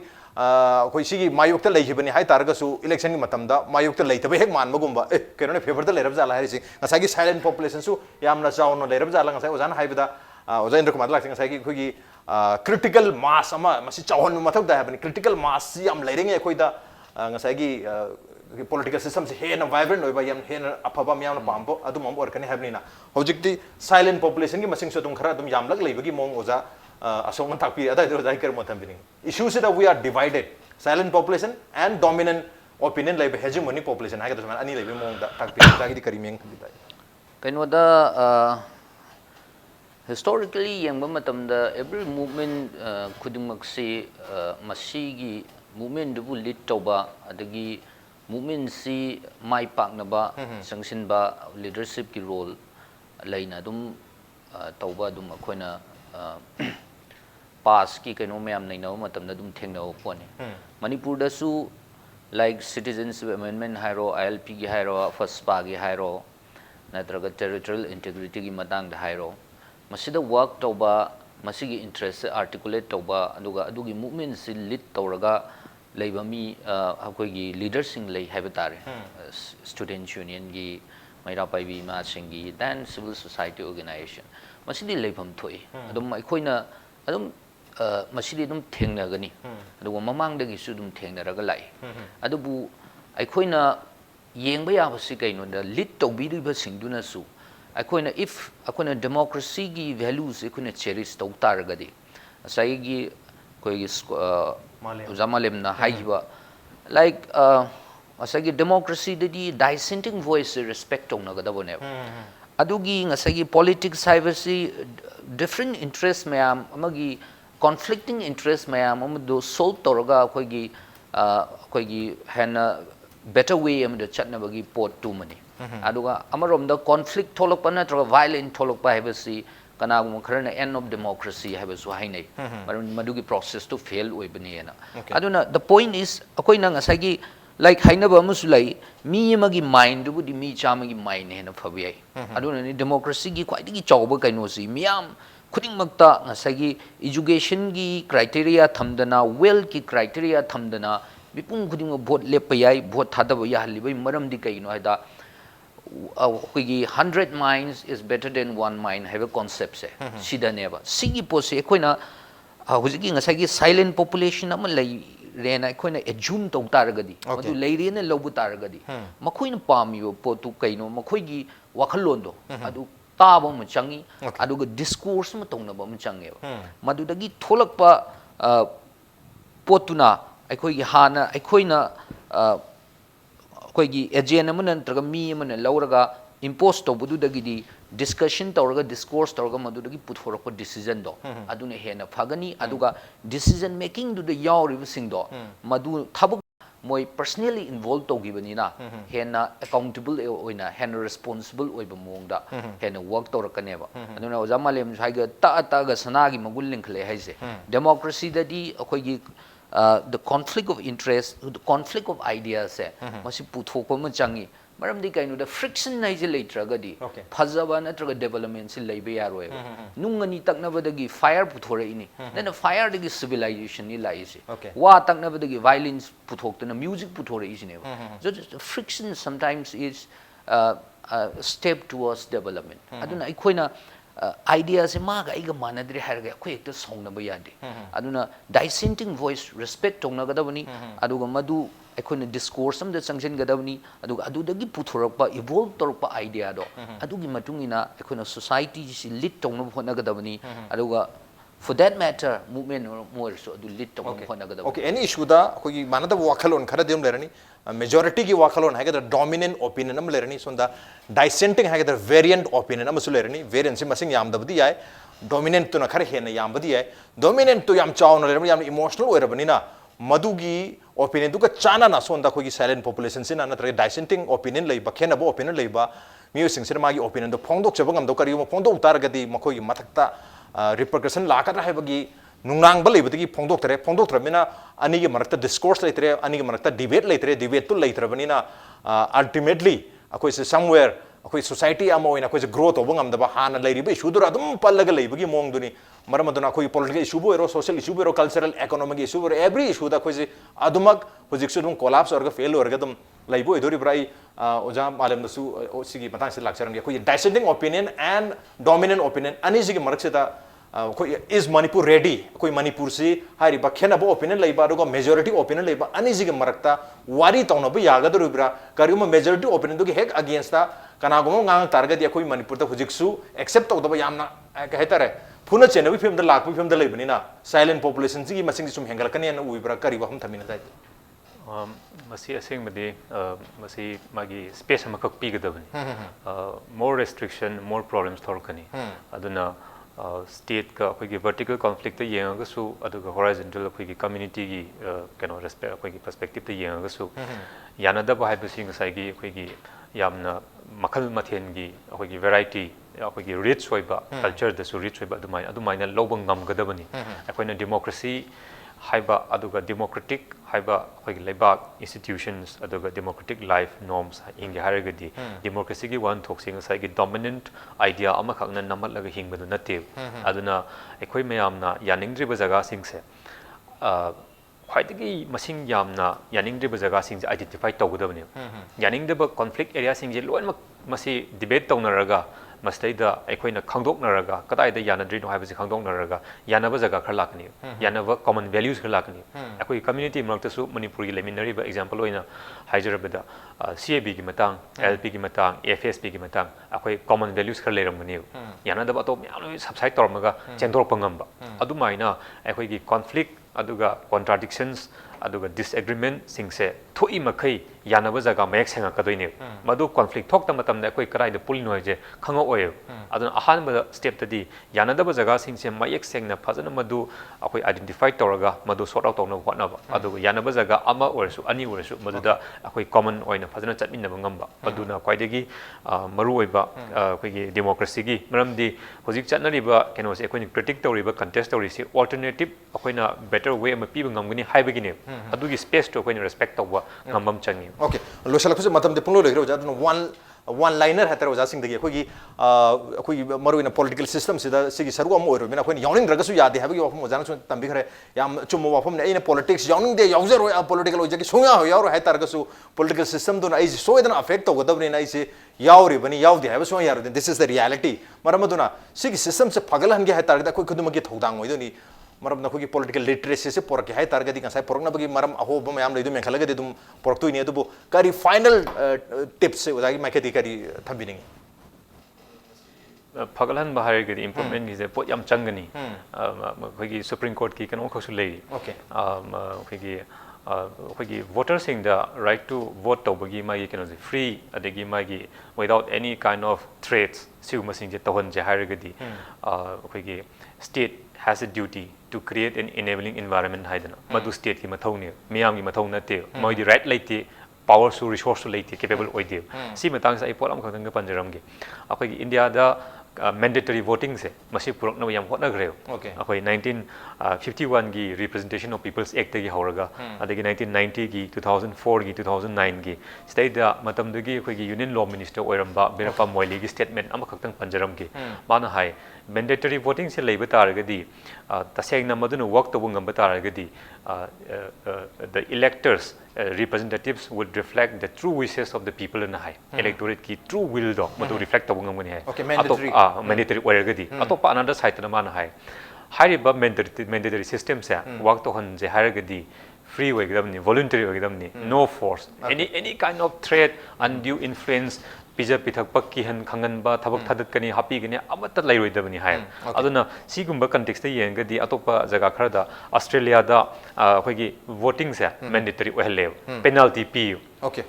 koi sigi mayuk ta lei bani hai tar ga su election gi matam da mayuk ta lei ta hek man magum ba ke no favor ta lerab jala hari sing ngasai gi silent population su yam na chaw no lerab jala ngasai ozan hai bida ozan indra kumar lak ngasai gi khoi critical mass ama masi chawon mathak da bani critical mass si am leireng e khoi da ngasai gi political system se he na vibrant oi ba yam he na apaba myam na pambo adu mom or kani habni na hojikti silent population gi masing so tum khara dum yam lak lei bagi mong oza asong takpi ada do dai ker motam bini issues that we are divided silent population and dominant opinion like hegemony population ha ga to ani lei mong da takpi ta gi kari meng bi dai kaino da historically yengba matam da every movement khudumak se masigi movement du lead toba adagi movement si mai pak na ba sangsin ba leadership ki role laina dum toba dum akoina pass ki kaino mayam nei no matam na dum thengna pone manipur da su like citizenship amendment hairo ILP gi hairo first pa gi hairo natraga territorial integrity gi matang da hairo masida work toba masigi interest articulate toba adugi movement si lead toraga leiba mi akoi gi leaders sing lei haibitare student union gi maira pai bi ma singi then civil society organization masidi leibam thoi adum aikoina adum masidi dum thengna gani adu mamang dagi su dum thengna raga lai adubu aikoina yengba ya basi kaino da lead tobi ri ba singduna su aikoina if akoina democracy gi values aikoina cherish tau tar gadi asai gi koi gi zamalem na haiba like asai gi democracy di dissenting voice respect tong na gada bone adugi ngasagi politics haibasi different interest mayam amagi conflicting interest mayam amado solve toraga akoigi hena better way amada chatna bagi pot tu mani aduga amarom da conflict tholokpa natroga violent tholokpa haibasi kanagum kharana end of democracy haibasu hainai madugi process to fail oibani ena aduna the point is akoina ngasagi like hainaba amusu lai mi amagi mind du di mi chamagi mind hena phabi ai aduna ni democracy gi khwaidigi chawba kaino si miyam khuding makta ngasagi education gi criteria thamdana well ki criteria thamdana mipung khuding vote lepa yai vote thadaba ya halibai maram di kaino haida akoigi 100 minds is better than one mind have a concept se sida neba sigi pose ekoina hujigi ngasagi silent population ama lai rena ekoina assume tau taragadi madu leirena lobu taragadi makoina pamiyo potu kaino makoigi wakhallondo adu taba mu changi aduga discourse ma tongna ba mu change madu dagi tholakpa potuna ekoigi hana ekoina akoigi agent amana ntraga mi amana lauraga impose tobudu dagidi discussion tawraga discourse tawraga madu dagi puthorokpa decision do aduna hena phagani aduga decision making du the yauri sing do madu thabuk moi personally involved togibani na hena accountable oina hena responsible oiba mongda hena work tawrakaneba aduna ojamalem haiga ta ga sanagi magul linkhle haise democracy dadi akoigi the conflict of interest the conflict of ideas masi puthokpa ma changi maram di kaino da friction nai je leitragadi phajaba natraga development si leibe yaroi nungani taknabadagi fire puthore ini then fire dagi civilization ni lai se wa taknabadagi violence puthoktana music puthore is ne so the friction sometimes is a step towards development aduna ikoina ideas ma ga iga manadri harga ko ekta songna ba yade aduna dissenting voice respect tongna gadabani aduga madu akoina discourse am da sangjen gadabani aduga adudagi puthorakpa evolve torpa idea do adugi matungina akoina society si lead tongna hona gadabani aduga for that matter movement more so do lead to honagadab okay any issue da koi manada wakalon khara dem lerani majority ki wakalon haga the dominant opinion am lerani sonda dissenting haga the variant opinion am su lerani variance masing yam dabdi ai dominant to na khara hena yam badi ai dominant to yam chaw na lerani yam emotional oirabani na madugi opinion du ka chana na sonda koi silent population sin na tra dissenting opinion leiba khena bo opinion leiba music sin magi opinion do phongdok chabangam do kari mo phongdok taragadi makoi mathakta repercussion lakadra haibagi nungang ba leibadagi phongdok tare mina ani gi marakta discourse leitre ani gi marakta debate to leitre banina ultimately akoi se somewhere akoi society amo ina akoi se growth obangam da ba hana leiriba issue dur adum pallaga leibagi mong duni maramaduna akoi political issue bo ero social issue bo ero cultural economic issue bo every issue da akoi se adumak hojik su dum collapse orga fail orga dum leibo idori brai oja malam da su sigi matang se lakcharan gi akoi dissenting opinion and dominant opinion ani sigi marak se da is Manipur ready? कोई Manipur से हारी बखेना बो opinion Laiba रुको majority opinion Laiba अनिजी के मरकता वारी ताऊना भी यागा तो रुबरा करियो में majority opinion तो कि हेक against ता कनागों में गांग तारगत या कोई Manipur तो हुजिक्सु accept तो बा यामना कहता रहे पुनः चेन भी फिल्म द लाख भी फिल्म द लाइबनी ना silent population से की मसिंग सुम हेंगल कन्या ना उइबरा करियो हम थमिना जाए मसी असेंग मदे मसी मागी space हम कक पीगदबनी more restriction more problems थोरकनी अदुना state का कोई vertical conflict तो ये आगे सु अदुगा horizontal कोई community की कनो respect कोई perspective तो ये आगे सु याना दब हाई बसिंग साइगी कोई यामना मखल मथेन की कोई variety कोई rich होइबा culture दसु rich होइबा अदुमाइना लोबंग गम गदबनी कोई ना democracy हाइबा अदुगा democratic हाइबा कोई लेबाक institutions अदुगा democratic life norms इंगे हारगदी democracy की वन थोक्सिंग साइगी dominant idea अमा खगना नमल लगा हिंग बदु नते अदुना एकोई मयामना यानिंग्द्रिब जगह सिंगसे ख्वाइदगी मसिंग यामना यानिंग्द्रिब जगह सिंगसे आइडेंटिफाई तौगदबने यानिंग्द्रिब conflict area सिंगजे लोइनमक मसी debate तौनरगा मस्तेदा एकोइना खंगदोकनरगा कदाइदा यानद्रिनो हाइबसे खंगदोकनरगा यानबा जगह खर लाकनी यानबा कॉमन वैल्यूज खर लाकनी एकोइ कम्युनिटी मरक्तसु मणिपुरी लेमिनरीबा एग्जांपल ओइना हाइजरबदा सीएबी की मतांग एलपी की मतांग एफएसपी की मतांग एकोइ कॉमन वैल्यूज खर लेरमगनी यानदबा तो म्यालो सबसाइड तोरमगा चेंदोरपंगम्बा अदुमाइना एकोइ की कॉन्फ्लिक्ट अदुगा कॉन्ट्राडिक्शंस अदुगा डिसएग्रीमेंट सिंगसे थोइ मखै यानबा जगह मयक सेंगा कदोइने मदु कॉन्फ्लिक्ट थोक तमतमने कोई कराइद पुलिनो होजे खंगो ओय अदुन अहानबा स्टेप तदी यानदबा जगह सिंगसे मयक सेंगना फजन मदु अखोइ आइडेंटिफाई तौरगा मदु सॉर्ट आउट तौना होटनबा अदुगा यानबा जगह अमा ओरसु अनि ओरसु मदुदा अखोइ कॉमन ओइना फजन चटमिनबा ngamba अदुना क्वाइदगी मरु ओइबा अखोइगी डेमोक्रेसी की मरमदी होजिक चटनरिबा केनोसे अखोइनि क्रिटिक तौरिबा कंटेस्ट तौरिसि अल्टरनेटिव अखोइना बेटर वे अमा पीबा ngамगनी हाइबगिने अदुगी स्पेस तो अखोइनि रेस्पेक्ट तौबा ngambam changi okay लोसल खुसे मतम दे पुंगलो लेगरो जादन one liner hatar oja sing degi khoi maru ina political system sida sigi saru am oiro mena khoi yawning dragasu yade habagi wafum ojana chu tambi khare yam chumo wafum ne ina politics yawning de yawzer ro political oja ki sunga ho yawro hatar gasu political system do na is so idana affect togadabni na ise yawri bani yawdi have so yar this is the reality maramaduna sigi system se pagal hange hatar da khoi khudumagi thodang oidoni मरम नखोगी political literacy से पोरके हाय तारगदी कंसाय पोरकना बगी मरम अहोब मयाम लेदु मेखलगदे दुम पोरकतु इने दुबो कारी final tips से उदागी माइकेदी कारी थबिनिंग फगलहन बाहरगदी improvement गिजे पोत याम चंगनी खोगी सुप्रीम कोर्ट की कनो खसु लेरी ओके खोगी वोटर सिंग द राइट टू वोट तौबगी मागी कनो फ्री अदगी मागी without any kind of threats सिगुम सिंग जे तहन जे हारगदी खोगी state has a duty to create an enabling environment haidana madu state ki mathau ne miyam ki mathau na te moi di right laite power su resource su laite capable oide si matang sa ipol am khang panjaram ge apai india da mandatory voting se masi purak na yam hotna greu okay apai 1951 gi representation of people's act gi horaga adagi 1990 gi 2004 gi 2009 gi state da matam dagi khoi gi union law minister oiramba berapa moili gi statement am khaktang panjaram ge mana hai mandatory voting se leiba taragadi taseng na maduna work to ngam taragadi the electors representatives would reflect the true wishes of the people in the high electorate ki true will do madu reflect to ngam ni hai okay mandatory mandatory oiragadi atopa another side na man hai hariba mandatory system se work to hon je haragadi free oigdamni voluntary oigdamni no force any kind of threat undue influence pija pithak pak ki han khangan ba thabak thadat kani happy gani amata lairoi da bani hai aduna sigumba context ta yenga di atopa jaga khara da Australia da khoigi voting se mandatory ohlev penalty pi Okay.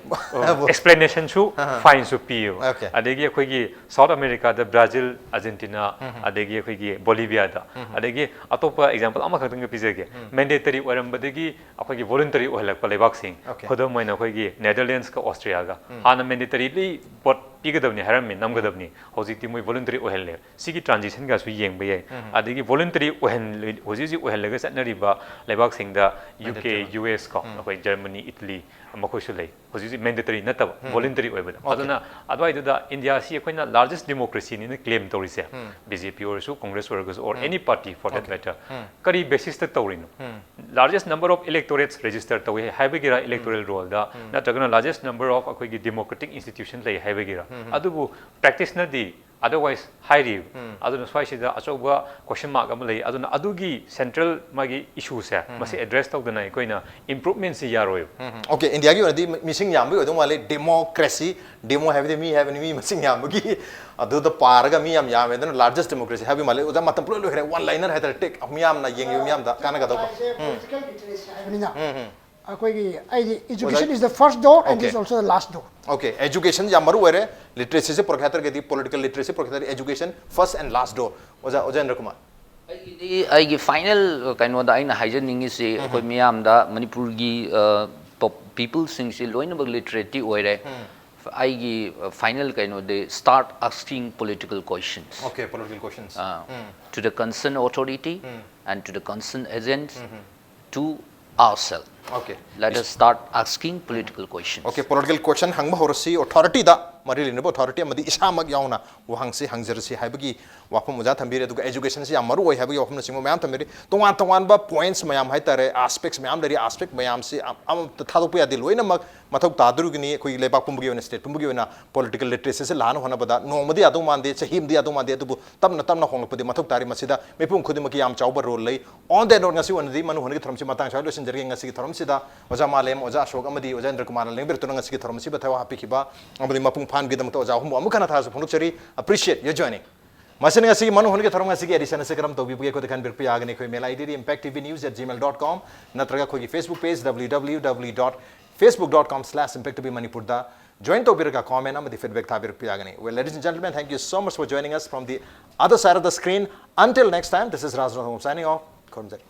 explanation su fine su pi Okay. adegi khoigi South America da Brazil Argentina adegi khoigi Bolivia da adegi atopa example ama khadang pijage mandatory oram badegi khoigi voluntary ohlak pa lebak sing Okay. khodam maina khoigi Netherlands ka Austria ga hana mandatory li bot pigadabni haram nam gadabni hojiti moi voluntary ohelne sigi transition ga su yeng baye adegi voluntary ohen hojiji ohelga satnari ba lebak sing da UK US ka khoi Germany Italy makhoi su lei hojiji mandatory nataba voluntary oibada aduna adwai da India si khoina largest democracy ni claim tori se BJP or su Congress or any party for that matter kari basis ta torino largest number of electorates registered tawi haibagira electoral roll da natragana largest number of akhoi democratic institution lei haibagira adubu practice na di otherwise high ri aduna swai sida achoba question mark am lei aduna adugi central magi issue se masi address tawdana koina improvement si yaroi Okay, India ki onadi missing yam bi odong wale democracy demo have the me have me missing yam ki adu the paraga me yam yam the largest democracy have male oda matam pro lo one liner have take me yam na yeng yam da kana ga do political literacy haibnina akoigi education is the first door and Okay. is also the last door. Okay, education yam maru were literacy se prokhatar ke di political literacy prokhatar education first and last door oja Indra Kumar I final kind of the aina hijanic is a miam da Manipur gi people sing si loin bag literati oire I final kind of they start asking political questions Okay, political questions to the concerned authority and to the concerned agents to ourselves. Okay. Let us start asking political questions. Okay, political question hangba horasi authority da mari linabo authority amadi isamak yauna wahangsi hangjarasi haibagi wafam muja thambire duga education si amaru oi haibagi wafam singo mayam thambire tongan ba points mayam haitare aspects mayam dari aspect mayam si am thadok ya dil loina mak mathok tadru gni koi lebak pumbugi ona state pumbugi ona political literacy se lana hona bada nomadi adu mande chahim di adu mande adu tamna honglpadi mathok tari masida mepum khudimaki yam chawba role lei on that note ngasi onadi manu hongi tharamsi matang chawlo sinjari ngasi tharam sida oja malem oja ashok amadi oja Indra Kumar lengbir tunanga sigi tharamsi bathawa hapikiba amadi mapung phan gidam to oja hum amukana thasu phonukchari appreciate your joining Masin ngasi manu hongi tharam ngasi edition se karam tobi buge ko dekhan bir piyagane khoi mail id impacttvnews@gmail.com natraga khoi Facebook page www.facebook.com/impactvmanipur da join to bir ka comment amadi feedback tha bir piyagane. Well, ladies and gentlemen, thank you so much for joining us from the other side of the screen. Until next time, this is Raj Ratham signing off. Khormjari.